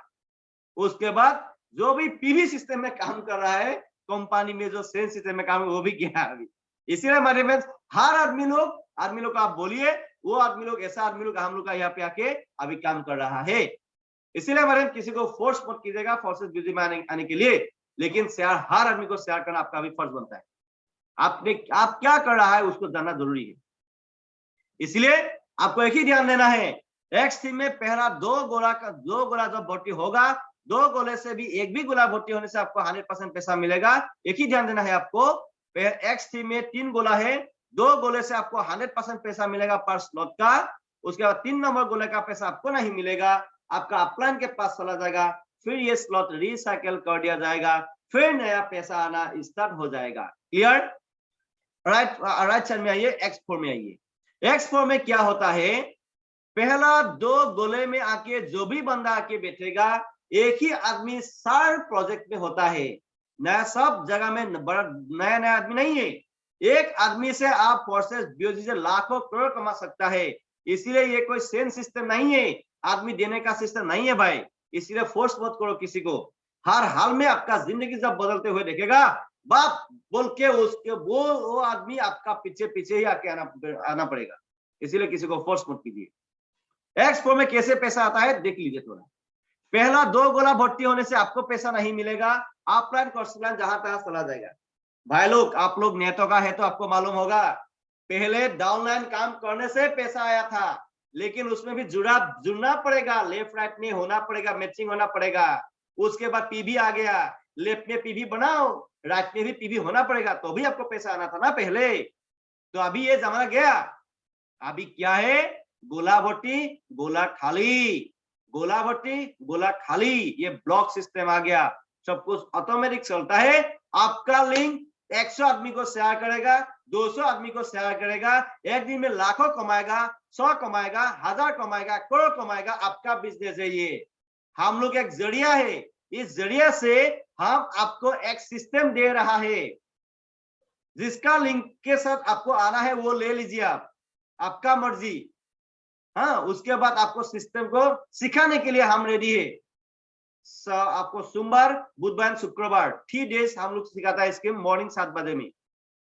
उसके बाद जो भी पीवी सिस्टम में काम कर रहा है, कंपनी में जो सेम सिस्टम में काम है, वो भी गया अभी। इसीलिए हमारे में हर आदमी लोग आप बोलिए, वो आदमी लोग, ऐसा आदमी लोग हम लोग का यहाँ पे आके अभी काम कर रहा है। इसीलिए हमारे किसी को फोर्स मत कीजिएगा फोर्सेस बिजी में आने के लिए, लेकिन शेयर हर आदमी को शेयर करना आपका भी फर्ज बनता है। आप क्या कर रहा है उसको जानना जरूरी है। इसलिए आपको एक ही ध्यान देना है, x3 में पहला 2 गोला जब भर्ती होगा, 2 गोले से भी एक भी गोला भर्ती होने से आपको 100% पैसा मिलेगा। एक ही ध्यान देना है आपको, x3 में 3 गोला है, 2 गोले से आपको 100% पैसा मिलेगा पर स्लॉट का। उसके बाद 3 नंबर गोले का पैसा आपको नहीं मिलेगा, आपका अपलाइन के पास चला जाएगा, फिर ये स्लॉट रिसाइकल कर दिया जाएगा, फिर नया पैसा आना स्टार्ट हो जाएगा। क्लियर? राइट साइड में आइए, x4 में आइए। x4 में क्या होता है, पहला 2 गोले में आके जो भी बंदा आके बैठेगा, एक ही आदमी सारे प्रोजेक्ट में होता है, नया सब जगह में नया आदमी नहीं है। एक आदमी से आप फोर्सेस बीओजी से लाखों करोड़ कमा सकता है। इसीलिए ये कोई सेम सिस्टम नहीं है, आदमी देने का सिस्टम नहीं है भाई। इसीलिए फोर्स मत करो किसी को। हर हाल में आपका जिंदगी जब बदलते हुए देखेगा, बाप बोल के उसके वो आदमी आपका पीछे ही आके आना पड़ेगा। इसीलिए किसी को फोर्स मत कीजिए। x4 में कैसे पैसा आता है देख लीजिए थोड़ा। पहला 2 गोला भर्ती होने से आपको पैसा नहीं मिलेगा, अपलाइन कॉस्टलाइन जहां तहां चला जाएगा। भाई लोग, आप लोग नेटो का है तो आपको मालूम होगा, पहले डाउनलाइन काम करने से पैसा आया था, लेकिन उसमें भी जुड़ना पड़ेगा, लेफ्ट राइट में होना पड़ेगा, मैचिंग होना पड़ेगा। उसके बाद पीवी आ गया, लेफ्ट में पीवी बनाओ, राइट में भी पीवी होना पड़ेगा, तो भी आपको पैसा आना था ना पहले। तो अभी ये जमाना गया, अभी क्या है, गोला भर्ती गोला खाली, गोला भर्ती गोला खाली, ये ब्लॉक सिस्टम आ गया। सब कुछ ऑटोमेटिक चलता है। आपका लिंक 100 आदमी को शेयर करेगा, 200 आदमी को शेयर करेगा, एक दिन में लाखों कमाएगा, 100 कमाएगा, 1000 कमाएगा, करोड़ कमाएगा। आपका बिजनेस है ये। हम लोग एक जरिया है, इस जरिया से हम आपको एक सिस्टम दे रहा है, जिसका लिंक के साथ आपको आना है वो ले लीजिए आप, आपका मर्जी। हाँ, उसके बाद आपको सिस्टम को सिखाने के लिए हम रेडी है। आपको सोमवार, बुधवार, शुक्रवार 3 डेज हम लोग सिखाता है इसके मॉर्निंग 7 बजे में।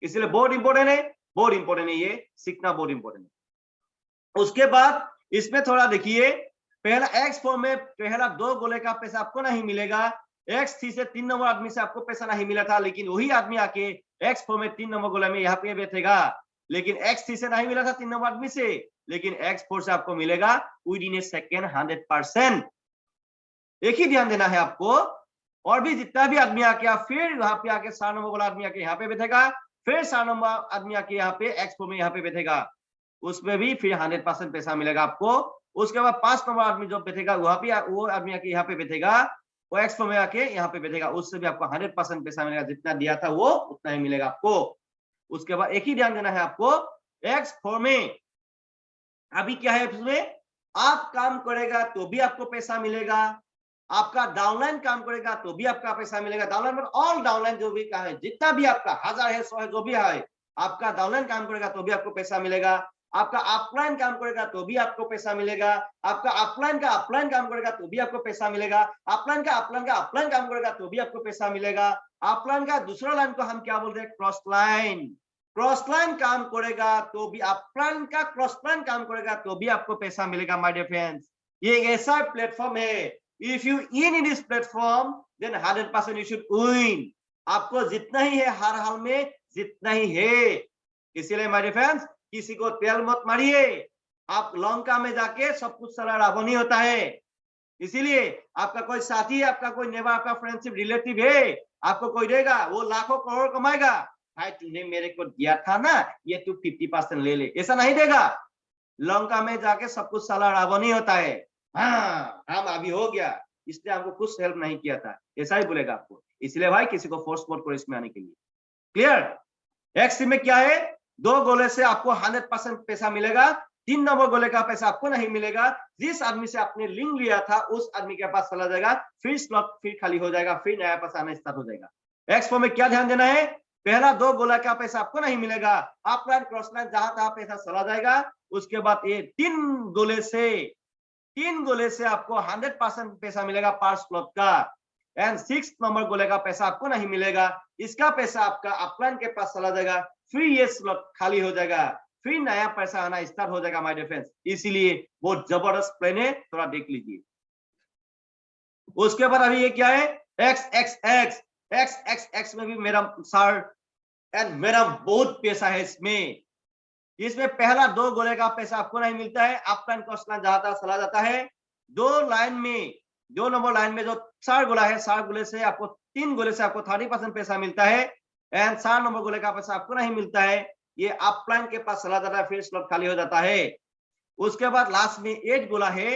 इसलिए बहुत इंपॉर्टेंट है, बहुत इंपॉर्टेंट है, ये सीखना बहुत इंपॉर्टेंट है। उसके बाद इसमें थोड़ा देखिए, पहला X4 में पहला 2 गोले का पैसा आपको नहीं मिलेगा। X3 से 3 नंबर आदमी से आपको पैसा नहीं मिला था, लेकिन वही आदमी आके X4 में 3 नंबर गोले में यहाँ पे बैठेगा। लेकिन X3 से नहीं मिला था 3 नंबर आदमी से, लेकिन X4 से आपको मिलेगा विदिन ए सेकेंड 100%। एक ही ध्यान देना है आपको। और भी जितना भी आदमी आके फिर यहाँ पे आके 4 नंबर वाला आदमी आके यहाँ पे बैठेगा, फिर 4 नंबर आदमी आके यहाँ पे X4 में यहाँ पे बैठेगा, उसमें भी फिर 100% पैसा मिलेगा आपको। उसके बाद 5 नंबर आदमी जो बैठेगा वहां पे, वो आदमी आके यहाँ पे बैठेगा, वो X4 में आके यहाँ पे बैठेगा, उससे भी आपको 100% पैसा मिलेगा। जितना दिया था वो उतना ही मिलेगा आपको। उसके बाद एक ही ध्यान देना है आपको, X4 में अभी क्या है, इसमें आप काम करेगा तो भी आपको पैसा मिलेगा, आपका डाउनलाइन काम करेगा तो भी आपका पैसा मिलेगा। डाउनलाइन में ऑल डाउनलाइन जो भी का है, जितना भी आपका 1000 है 100 है जो भी है, आपका डाउनलाइन काम करेगा तो भी आपको पैसा मिलेगा। आपका अपलाइन काम करेगा तो भी आपको पैसा मिलेगा। आपका अपलाइन का अपलाइन काम करेगा तो भी आपको पैसा मिलेगा। अपलाइन का अपलाइन काम करेगा तो भी आपको पैसा मिलेगा। अपलाइन का दूसरा लाइन को हम क्या बोलते हैं, क्रॉस लाइन। क्रॉस लाइन काम करेगा तो भी, अपलाइन का क्रॉस लाइन काम करेगा तो भी आपको पैसा मिलेगा। माय डियर फ्रेंड्स, ये एक ऐसा प्लेटफॉर्म है, if you in this platform then 100% you should win. आपको जितना ही है, हर हाल में जितना ही है। इसीलिए माय डियर फ्रेंड्स, किसी को तेल मत मारिए। आप लंका में जाके सब कुछ सारा रावण ही होता है। इसीलिए आपका कोई साथी है, आपका कोई नेबर, आपका फ्रेंडशिप रिलेटिव है, आपको कोई देगा, वो लाखों करोड़ कमाएगा, भाई तूने मेरे को दिया था ना, ये तू 50% ले ले, ऐसा नहीं देगा। लंका में जाके सब कुछ साला रावण ही होता है। हाँ हम अभी हो गया, इसलिए हमको कुछ हेल्प नहीं किया था, ऐसा ही बोलेगा आपको। इसलिए भाई किसी को फोर्स मत करो इसमें आने के लिए। क्लियर। X3 में क्या है, 2 गोले से आपको 100% पैसा मिलेगा। 3 नंबर गोले का पैसा आपको नहीं मिलेगा। जिस आदमी से आपने लिंक लिया था उस आदमी के पास चला जाएगा, फिर स्लॉट फिर खाली हो जाएगा, फिर नया पैसा आना स्टार्ट हो जाएगा। X4 में क्या ध्यान देना है, पहला 2 गोला का पैसा आपको नहीं मिलेगा। अपलाइन क्रॉस लाइन जहां तहां पैसा चला जाएगा। उसके बाद ये 3 गोले से आपको 100% पैसा मिलेगा पर स्लॉट का। एंड 6 नंबर गोले का पैसा आपको नहीं मिलेगा। इसका पैसा आपका अपलाइन के पास चला जाएगा, फिर ये स्लॉट खाली हो जाएगा, फिर नया पैसा आना स्टार्ट हो जाएगा माय डियर फ्रेंड्स। इसीलिए बहुत जबरदस्त प्लान है, थोड़ा देख लीजिए। उसके बाद अभी ये क्या है, X में भी मेरा सर एंड मेरा बहुत पैसा है इसमें। पहला 2 गोले का पैसा आपको नहीं मिलता है। अपलाइन क्रॉस लाइन जहां तक चला जाता है। 2 नंबर लाइन में जो 4 गोला है, 4 गोले से आपको 3 गोले से आपको 30% पैसा मिलता है। एंड 4 नंबर गोले का पैसा आपको नहीं मिलता है, ये अपलाइन के पास चला जाता है, फिर स्लॉट खाली हो जाता है। उसके बाद लास्ट में 8 गोला है।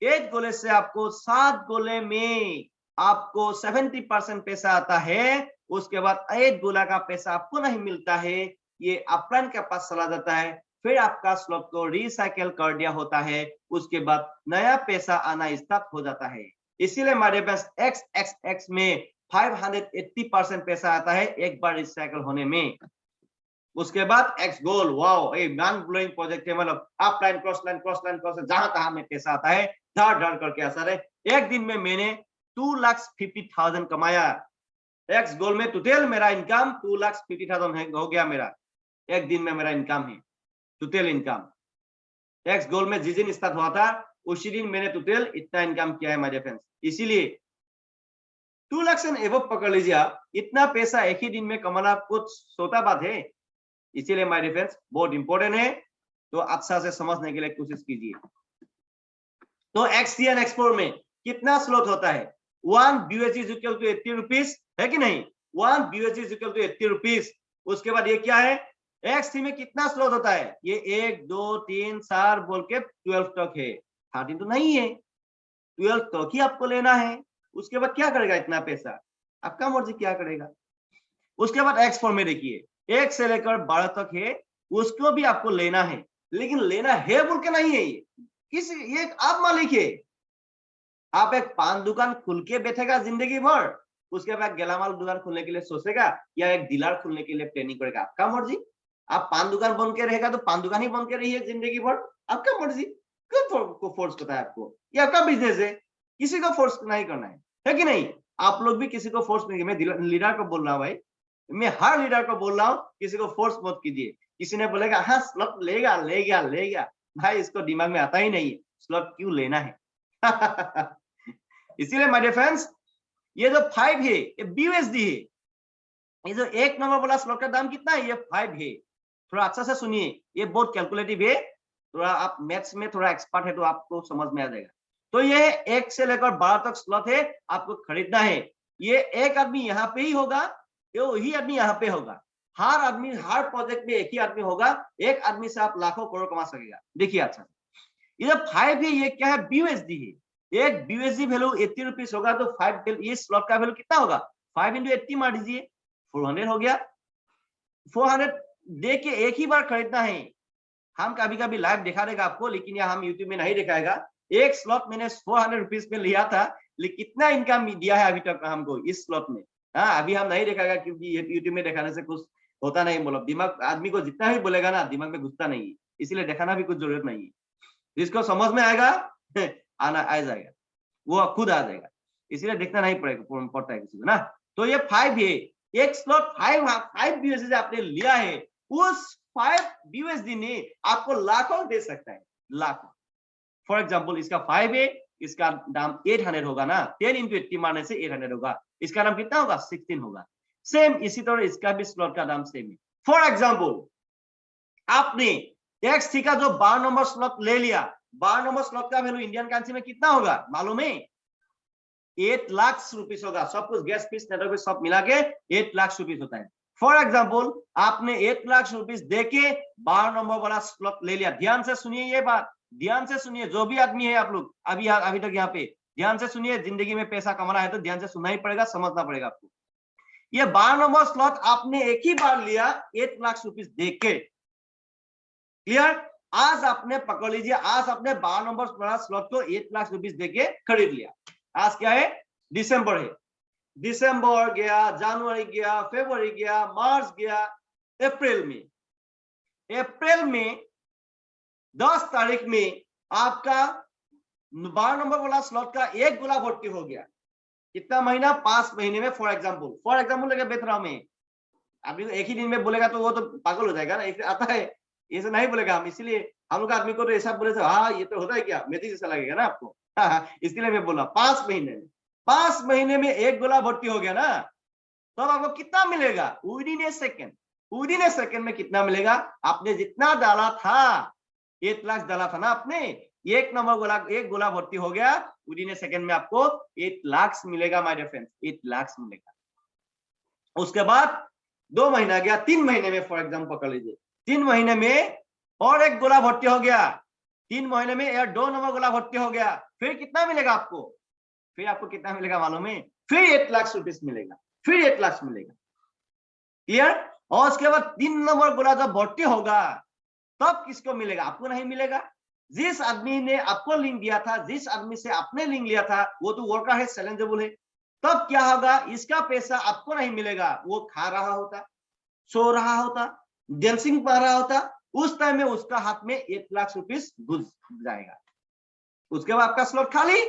8 गोले से आपको 7 गोले में आपको 70% पैसा आता है। उसके बाद 8 गोला का पैसा आपको नहीं मिलता है, ये अपलाइन के पास चला जाता है, फिर आपका स्लॉट को रिसाइकिल कर दिया होता है। उसके बाद नया पैसा आना स्टार्ट हो जाता है। इसीलिए हमारे पास X में 580% पैसा आता है एक बार रिसाइकिल होने में। उसके बाद X गोल, वाओ ये मैन ब्लोइंग प्रोजेक्ट है, मतलब अपलाइन क्रॉस लाइन जहां तहां में पैसा आता है, धड़ करके असर है। एक दिन में मैंने 2,50,000 कमाया। X गोल में टोटल मेरा इनकम 2,50,000 हो गया मेरा। एक दिन में मेरा इनकम है टोटल इनकम। X गोल में जिस दिन स्टार्ट हुआ था उसी दिन मैंने टोटल इतना इनकम किया है मेरे फ्रेंड्स। इसीलिए 2 लाख से एबव पकड़ लीजिए आप, इतना पैसा एक ही दिन में कमाना कुछ छोटा बात है। इसीलिए माय फ्रेंड्स बहुत इंपॉर्टेंट है, तो अच्छा से समझने के लिए कोशिश कीजिए। तो X3 और X4 में कितना स्लॉट होता है, 1 BUSD is equal to 80 rupees, है कि नहीं। 1 BUSD is equal to 80 rupees. उसके बाद ये क्या है, X3 में कितना स्लॉट होता है, ये 1 2 3 4 बोल के 12 तक है, 13 तो नहीं है, 12 तक ही आपको लेना है। उसके बाद क्या करेगा, इतना पैसा आपका मर्जी क्या करेगा। उसके बाद X4 में देखिए 1 से लेकर 12 तक है, उसको भी आपको लेना है, लेकिन लेना है बोल के नहीं है, ये आप मालिक है। आप एक पान दुकान खुल के बैठेगा जिंदगी भर, उसके बाद गेलामाल दुकान खोलने के लिए सोचेगा या एक डीलर खोलने के लिए प्लानिंग करेगा, आपका मर्जी। आप पान दुकान बन के रहेगा तो पान दुकान ही बन के रहिए जिंदगी भर, आपका मर्जी। क्यों फोर्स करता है आपको, ये आपका बिजनेस है, किसी को फोर्स नहीं करना है कि नहीं। आप लोग भी किसी को फोर्स नहीं, मैं लीडर को बोल रहा हूँ भाई, मैं हर लीडर को बोल रहा हूँ किसी को फोर्स मत कीजिए। किसी ने बोलेगा हाँ स्लॉट ले गया भाई, इसको दिमाग में आता ही नहीं है स्लॉट क्यों लेना है। इसीलिए माय डियर फ्रेंड्स, ये जो 5 है ये BUSD है। ये जो 1 नंबर वाला स्लॉट का दाम कितना है, ये 5 है। थोड़ा अच्छा से सुनिए, ये बहुत कैलकुलेटिव है, थोड़ा आप मैथ्स में थोड़ा एक्सपर्ट है तो आपको समझ में आ जाएगा। तो ये 1 से लेकर 12 तक स्लॉट है, आपको खरीदना है। ये एक आदमी यहाँ पे ही होगा, ये वही आदमी यहाँ पे होगा। हर आदमी हर प्रोजेक्ट में एक ही आदमी होगा, एक आदमी से आप लाखों करोड़ कमा सकेगा। देखिए अच्छा, ये जो 5 है ये क्या है, BUSD है। एक BUSD वैल्यू 80 रुपीस होगा तो 5 ये स्लॉट का वैल्यू कितना होगा, 5 into 80 मार दीजिए, 400 हो गया। 400 दे के एक ही बार खरीदना है। हम कभी कभी लाइव दिखा देगा आपको, लेकिन यह हम यूट्यूब में नहीं दिखाएगा। एक स्लॉट मैंने 400 रुपीस में लिया था, लेकिन कितना इनकम दिया है अभी तक हमको इस स्लॉट में। हाँ, अभी हम नहीं दिखाएगा क्योंकि यूट्यूब में दिखाने से कुछ होता नहीं, मतलब दिमाग आदमी को जितना भी बोलेगा ना दिमाग में घुसता नहीं है, इसलिए दिखाना भी कुछ जरूरत नहीं है। जिसको समझ में आएगा आना आ जाएगा, वो खुद आ जाएगा, इसलिए देखना नहीं पड़ता है किसी को ना। तो ये 5 है, एक स्लॉट 5 BUSD आपने लिया है, उस 5 BUSD ने आपको लाखों दे सकता है, लाखों। फॉर एग्जाम्पल इसका 5 है, इसका दाम 800 होगा ना, 10 into 80 मारने से 800 होगा, इसका दाम कितना होगा, 16 होगा। सेम इसी तरह इसका भी स्लॉट का दाम सेम है। फॉर एग्जाम्पल आपने XT का जो 12 नंबर स्लॉट ले लिया, 12 नंबर स्लॉट का वैल्यू इंडियन करेंसी में कितना होगा मालूम है, 8 लाख रुपीस होगा। सब कुछ गैस फीस नेटवर्क फीस सब मिला के 8 लाख रुपीस होता है। फॉर एग्जाम्पल आपने 8 लाख रुपीस देके 12 नंबर वाला स्लॉट ले लिया। ध्यान से सुनिए ये बात, ध्यान से सुनिए, जो भी आदमी है आप लोग अभी तक यहाँ पे ध्यान से सुनिए। जिंदगी में पैसा कमाना है तो ध्यान से सुनना ही पड़ेगा, समझना पड़ेगा आपको। ये 12 नंबर स्लॉट आपने एक ही बार लिया 8 लाख रुपीस देके, क्लियर। आज आपने पकड़ लीजिए, आज आपने 12 नंबर वाला स्लॉट को 8 लाख रुपीस देके खरीद लिया। आज क्या है, दिसंबर है। दिसंबर गया, जनवरी गया, फरवरी गया, मार्च गया, अप्रैल में 10 तारीख में आपका 12 नंबर वाला स्लॉट का एक गोला भर्ती हो गया। कितना महीना, 5 महीने में। फॉर एग्जाम्पल लगे बेच रहा हूं मैं, आदमी को एक ही दिन में बोलेगा तो वो तो पागल हो जाएगा ना, इसलिए आता है ऐसे नहीं बोलेगा हम, इसीलिए हम लोग आदमी को तो ऐसा बोले हाँ ये तो होता है क्या, मेथी जैसा लगेगा ना आपको। इसलिए मैं बोला 5 महीने में एक गोला भर्ती हो गया ना, तो अब आपको कितना मिलेगा, विदिन ए सेकेंड में कितना मिलेगा, आपने जितना डाला था 8 लाख डाला था ना आपने, एक गोला भर्ती हो गया, विदिन ए सेकेंड में आपको 8 लाख मिलेगा माय डियर फ्रेंड्स, 8 लाख मिलेगा। उसके बाद 2 महीना गया, 3 महीने में फॉर एग्जाम्पल पकड़ लीजिए, 3 महीने में और एक गोला भर्ती हो गया, 3 महीने में या 2 नंबर गोला भर्ती हो गया, फिर कितना मिलेगा आपको, फिर आपको कितना मिलेगा मालूम है, फिर 8 लाख रुपीस मिलेगा, फिर 8 लाख मिलेगा, क्लियर। और उसके बाद 3 नंबर गोला जब भर्ती होगा तब किसको मिलेगा, आपको नहीं मिलेगा। जिस आदमी ने आपको लिंक दिया था, जिस आदमी से आपने लिंक लिया था, वो तो वर्कर है, चैलेंजेबल है, तब क्या होगा, इसका पैसा आपको नहीं मिलेगा, वो खा रहा होता, सो रहा होता, डांसिंग पा रहा होता, उस टाइम में उसका हाथ में 8 लाख रुपीस घुस जाएगा। उसके बाद आपका स्लॉट खाली,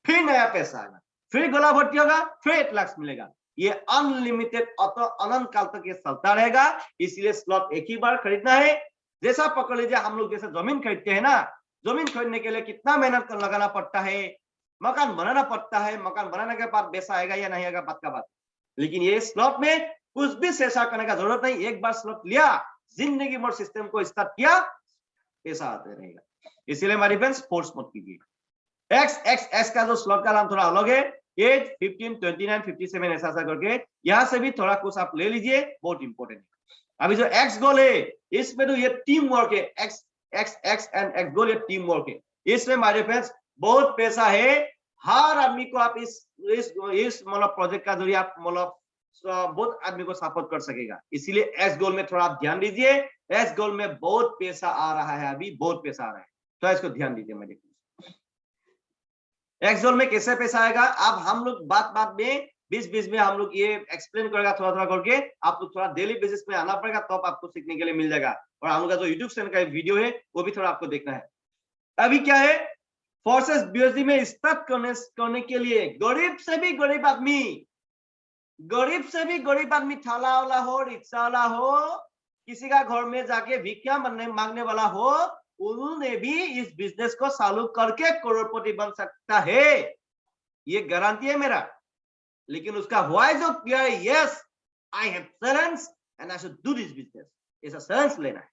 फिर नया पैसा आएगा, फिर गोला भर्ती होगा, फिर 8 लाख मिलेगा। ये अनलिमिटेड अनंत काल तक ये चलता रहेगा, इसलिए स्लॉट एक ही बार खरीदना है। जैसा पकड़ लीजिए, हम लोग जैसे जमीन खरीदते हैं ना, जमीन खरीदने के लिए कितना मेहनत लगाना पड़ता है, मकान बनाना पड़ता है, मकान बनाने के बाद पैसा आएगा या नहीं आएगा बात का बात, लेकिन ये स्लॉट में कुछ भी शेषा करने का जरूरत नहीं। एक बार स्लॉट लिया, जिंदगी भर सिस्टम को स्टार्ट किया, पैसा आते रहेगा। इसीलिए हमारी फ्रेंड्स फोर्स मत कीजिए। एक्स का जो स्लॉट का नाम थोड़ा अलग है, 8, 15, 29, 57 ऐसा करके, यहां से भी थोड़ा कुछ आप ले लीजिए, बहुत इंपॉर्टेंट है। अभी जो एक्स गोल है, इसमें तो ये टीम वर्क है, एक्स एंड एक्स गोल, ये टीम वर्क है। इसमें हमारे फ्रेंड्स बहुत पैसा है, हर आदमी को आप इस मतलब प्रोजेक्ट का जरिए आप मतलब बहुत आदमी को सपोर्ट कर सकेगा। इसीलिए एक्स गोल में थोड़ा आप ध्यान दीजिए, एक्स गोल में बहुत पैसा आ रहा है, अभी बहुत पैसा आ रहा है, तो इसको ध्यान दीजिए। मेरे एक्स गोल में कैसे पैसा आएगा, अब हम लोग बात में बीच में हम लोग ये एक्सप्लेन करेगा थोड़ा करके, आप लोग थोड़ा डेली बेसिस में आना पड़ेगा, तब आपको सीखने के लिए मिल जाएगा। और हम लोग का जो यूट्यूब चैनल का वीडियो है वो भी थोड़ा आपको देखना है। अभी क्या है, फोर्सेस BUSD में स्टार्ट करने के लिए गरीब से भी गरीब आदमी, थाला वाला हो, रिक्शा वाला हो, किसी का घर में जाके भिक्षा मांगने वाला हो, उन्होंने भी इस बिजनेस को चालू करके करोड़पति बन सकता है, ये गारंटी है मेरा। लेकिन उसका व्हाई जो किया है, yes I have challenges and I should do this business, ऐसा सेलेंस लेना है।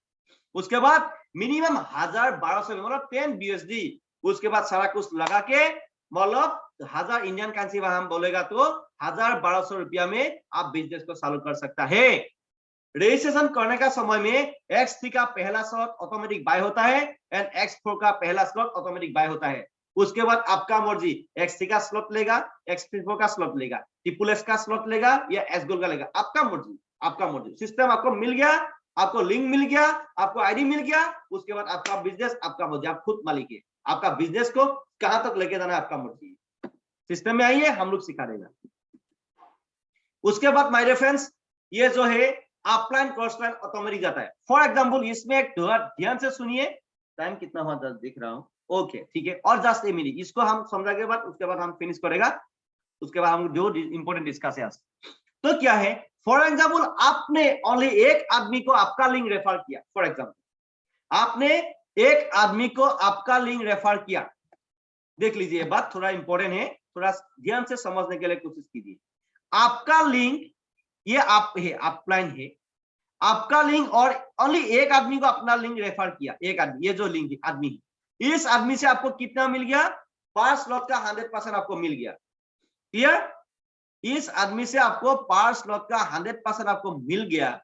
उसके बाद मिनिमम 1000-1200 मतलब 10 BSD, उसके बाद सारा कुछ लगा के मतलब 1000 इंडियन करेंसी में हम बोलेगा तो 1000-1200 रुपया में आप बिजनेस को चालू कर सकता है। रजिस्ट्रेशन करने का समय में X3 का पहला स्लॉट ऑटोमेटिक बाय होता है एंड X4 का पहला स्लॉट ऑटोमेटिक बाय होता है। उसके बाद आपका मर्जी X3 का स्लॉट लेगा, X4 का स्लॉट लेगा, TSS का स्लॉट लेगा या S गोल्ड का लेगा, आपका मर्जी, आपका मर्जी। सिस्टम आपको मिल गया, आपको लिंक मिल गया, आपको आईडी मिल गया, उसके बाद आपका बिजनेस आपका मर्जी, आप खुद मालिक है। आपका बिजनेस को कहां तक लेके जाना है आपका मर्जी। सिस्टम में आइए, हम लोग सिखा देगा। उसके बाद माय डियर फ्रेंड्स, ये जो है अपलाइन क्रॉस लाइन ऑटोमेटिक जाता है। फॉर एग्जांपल इसमें एक ध्यान से सुनिए, टाइम कितना हुआ 10 दिख रहा हूं, ओके ठीक है, और जस्ट ए मिनट, इसको हम समझा के बाद उसके बाद हम फिनिश करेगा, उसके बाद हम जो इंपॉर्टेंट डिस्कस है। तो क्या है, फॉर एग्जांपल आपने ओनली एक आदमी को आपका लिंक रेफर किया, फॉर एग्जांपल आपने एक आदमी को आपका लिंक रेफर किया। देख लीजिए, बात थोड़ा इंपॉर्टेंट है, थोड़ा ध्यान से समझने के लिए कोशिश कीजिए। आपका लिंक ये आप है, अपलाइन है, आपका लिंक और ओनली एक आदमी को अपना लिंक रेफर किया, एक आदमी, ये जो लिंक है आदमी है, इस आदमी से आपको कितना मिल गया, 5 स्लॉट का 100% आपको मिल गया। क्लियर, इस आदमी से आपको 5 स्लॉट का 100% आपको मिल गया।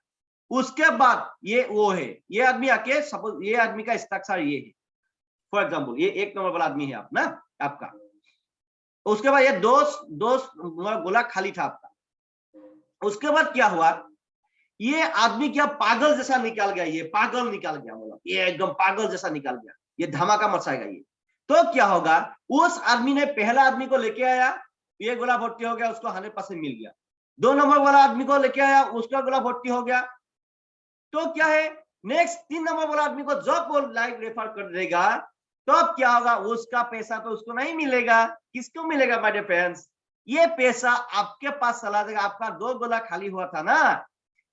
उसके बाद ये वो है, ये आदमी आके सपोज ये आदमी का स्ट्रक्चर ये है, फॉर एग्जांपल ये 1 नंबर वाला आदमी है आप ना, आपका। उसके बाद ये दो गोला खाली था आपका। उसके बाद क्या हुआ, ये आदमी क्या पागल जैसा निकाल गया, ये पागल निकाल गया, मतलब ये एकदम पागल जैसा निकाल गया, ये धमाका मचाएगा ये। तो क्या होगा, उस आदमी ने पहला आदमी को लेके आया, ये गोला भर्ती हो गया, उसको 100% मिल गया। 2 नंबर वाला आदमी को लेके आया, उसका गोला भर्ती हो गया। तो क्या है, नेक्स्ट 3 नंबर वाला आदमी को जब वो लाइक रेफर कर देगा, तो अब क्या होगा, उसका पैसा तो उसको नहीं मिलेगा, किसको मिलेगा माय डियर फ्रेंड्स, ये पैसा आपके पास चला जाएगा। आपका 2 गोला खाली हुआ था ना,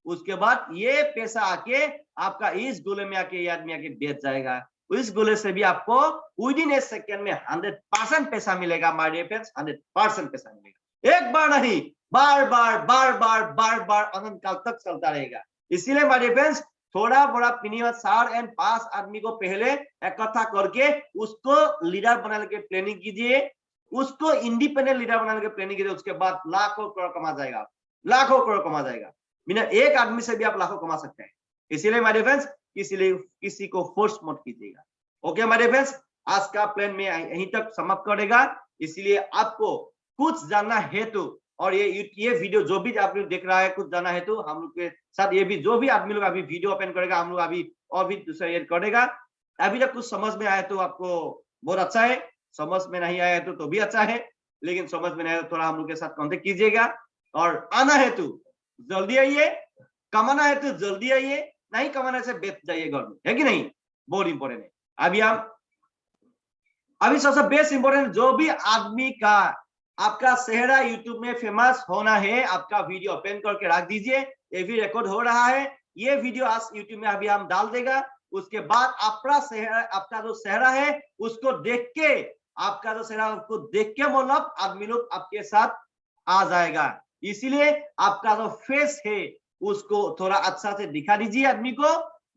उसके बाद ये पैसा आके आपका इस गोले में आके ये आदमी आके बेच जाएगा। इस गोले से भी आपको विदिन ए सेकेंड में 100% पैसा मिलेगा माय डियर फ्रेंड्स, 100% पैसा मिलेगा। एक बार नहीं, बार बार बार बार बार बार अनंत काल तक चलता रहेगा। इसीलिए माय डियर फ्रेंड्स, थोड़ा बड़ा मिनिमम 4 एंड 5 आदमी को पहले इकट्ठा करके उसको लीडर बनाने की प्लानिंग कीजिए, उसको इंडिपेंडेंट लीडर बनाने की प्लानिंग कीजिए। उसके बाद लाखों करोड़ कमा जाएगा, लाखों करोड़ कमा जाएगा। बिना एक आदमी से भी आप लाखों कमा सकते हैं। इसीलिए माय डियर फ्रेंड्स, किसी को फोर्स मत कीजिएगा। ओके माय डियर फ्रेंड्स, आज का प्लान में यहीं तक समाप्त करेगा। इसलिए आपको कुछ जानना है तो, और ये वीडियो जो भी आप लोग देख रहा है, कुछ जानना है तो हम लोग के साथ, ये भी जो भी आदमी लोग अभी वीडियो ओपन करेगा, हम लोग अभी और भी दूसरा ऐड करेगा। अभी तक कुछ समझ में आया तो आपको बहुत अच्छा है, समझ में नहीं आया तो भी अच्छा है, लेकिन समझ में नहीं आया तो थोड़ा हम लोग के साथ कांटेक्ट कीजिएगा। और आना है तो जल्दी आइए, कमाना है तो जल्दी आइए, नहीं कमाने से बेच जाइए घर में, है कि नहीं, बहुत इंपॉर्टेंट है। अभी सबसे बेस्ट इंपॉर्टेंट, जो भी आदमी का आपका चेहरा यूट्यूब में फेमस होना है, आपका वीडियो ओपन करके रख दीजिए, ये भी रिकॉर्ड हो रहा है, ये वीडियो आज यूट्यूब में अभी हम डाल देगा। उसके बाद आपका जो चेहरा है उसको देख के, आपका जो चेहरा उसको देख के मतलब आदमी लोग आपके साथ आ जाएगा। इसीलिए आपका जो फेस है उसको थोड़ा अच्छा से दिखा दीजिए आदमी को।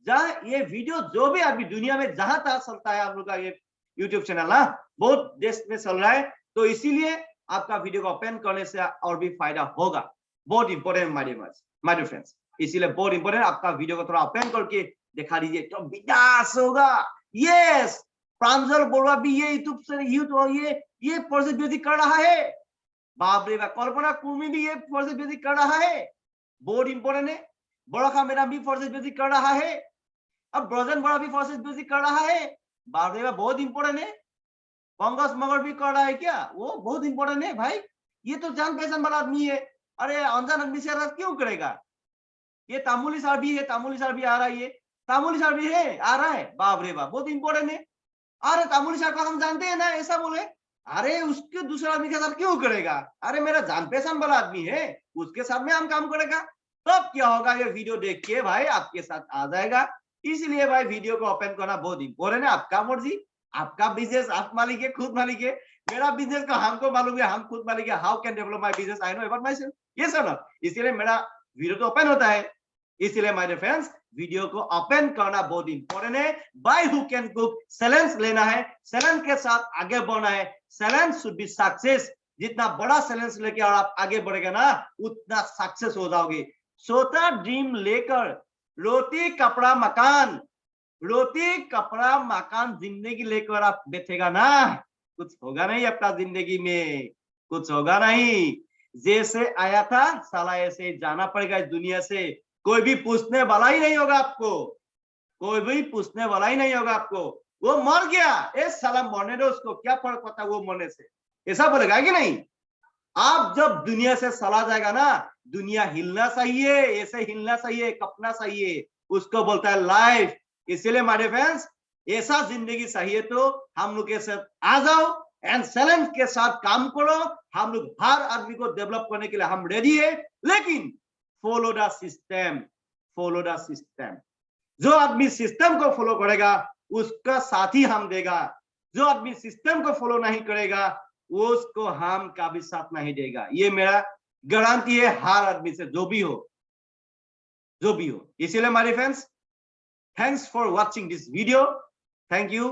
जहाँ ये वीडियो जो भी अभी दुनिया में जहां तक चलता है, आप लोग का ये यूट्यूब चैनल ना बहुत देश में चल रहा है, तो इसीलिए आपका वीडियो को ओपन करने से और भी फायदा होगा। बहुत इंपॉर्टेंट माय डियर फ्रेंड्स, इसीलिए बहुत इंपॉर्टेंट, आपका वीडियो को थोड़ा ओपन करके दिखा दीजिए तो विकास होगा। यस, प्रांजल बोलवा भी ये यूट्यूब से ये प्रोजेक्ट विजिट कर रहा है, बाप रे बाप, कल्पना कुर्मी भी ये प्रोजेक्ट विजिट कर रहा है, बहुत इंपॉर्टेंट है। बड़ा मेरा भी प्रोजेक्ट विजिट कर रहा है, अब ब्रजन बड़ा भी प्रोजेक्ट विजिट कर रहा है, बाप रे बाप, बहुत इंपॉर्टेंट है। पंकज मगर भी कर रहा है क्या, वो बहुत इंपॉर्टेंट है भाई, ये तो जान पहचान वाला आदमी है। अरे अनजान आदमी से क्यों करेगा, ये तामुली सर भी है, तामुली सर भी आ रहा है, तामुली सर भी है, आ रहा है, बाप रे बाप, बहुत इंपॉर्टेंट है। अरे तामुली सर को हम जानते हैं ना, ऐसा बोले, अरे उसके दूसरे आदमी के साथ क्यों करेगा, अरे मेरा जान पहचान वाला आदमी है, उसके साथ में हम काम करेगा। तब क्या होगा, ये वीडियो देख के भाई आपके साथ आ जाएगा, इसलिए भाई वीडियो को ओपन करना बहुत इंपॉर्टेंट है। आपका मर्जी, आपका बिजनेस, आप मालिक है, खुद मालिक है। मेरा बिजनेस का हमको मालूम है, हम खुद मालिक है। How can develop my business, I know about my self, yes और नॉट। इसलिए मेरा वीडियो तो ओपन होता है। इसलिए माय डियर फ्रेंड्स, वीडियो को ओपन करना बहुत इंपॉर्टेंट है। By who can cook challenge लेना है, चैलेंज के साथ आगे बढ़ना है। Challenge should be success. जितना बड़ा चैलेंज लेके और आप आगे बढ़ेगा ना, उतना सक्सेस हो जाओगे। छोटा ड्रीम लेकर रोटी कपड़ा मकान, रोटी कपड़ा मकान जिंदगी लेकर आप बैठेगा ना, कुछ होगा नहीं आपका जिंदगी में, कुछ होगा नहीं। जैसे आया था साला ऐसे जाना पड़ेगा इस दुनिया से। कोई भी पूछने वाला ही नहीं होगा आपको, कोई भी पूछने वाला ही नहीं होगा आपको। वो मर गया, ए साला मरने दो उसको, क्या फर्क पड़ता है वो मरने से, ऐसा बोलेगा कि नहीं। आप जब दुनिया से चला जाएगा ना, दुनिया हिलना चाहिए, ऐसे हिलना चाहिए, कपना चाहिए, उसको बोलता है लाइफ। इसलिए माय फ्रेंड्स, ऐसा जिंदगी चाहिए तो हम लोग के साथ आ जाओ एंड चैलेंज के साथ काम करो। हम लोग हर आदमी को डेवलप करने के लिए हम रेडी है, लेकिन follow the system, follow the system. जो आदमी सिस्टम को फॉलो करेगा उसका साथ ही हम देगा। जो आदमी सिस्टम को फॉलो नहीं करेगा उसको हम का भी साथ नहीं देगा। ये मेरा गारंटी है हर आदमी से, जो भी हो, जो भी हो। इसलिए हमारे friends, thanks for watching this video. Thank you.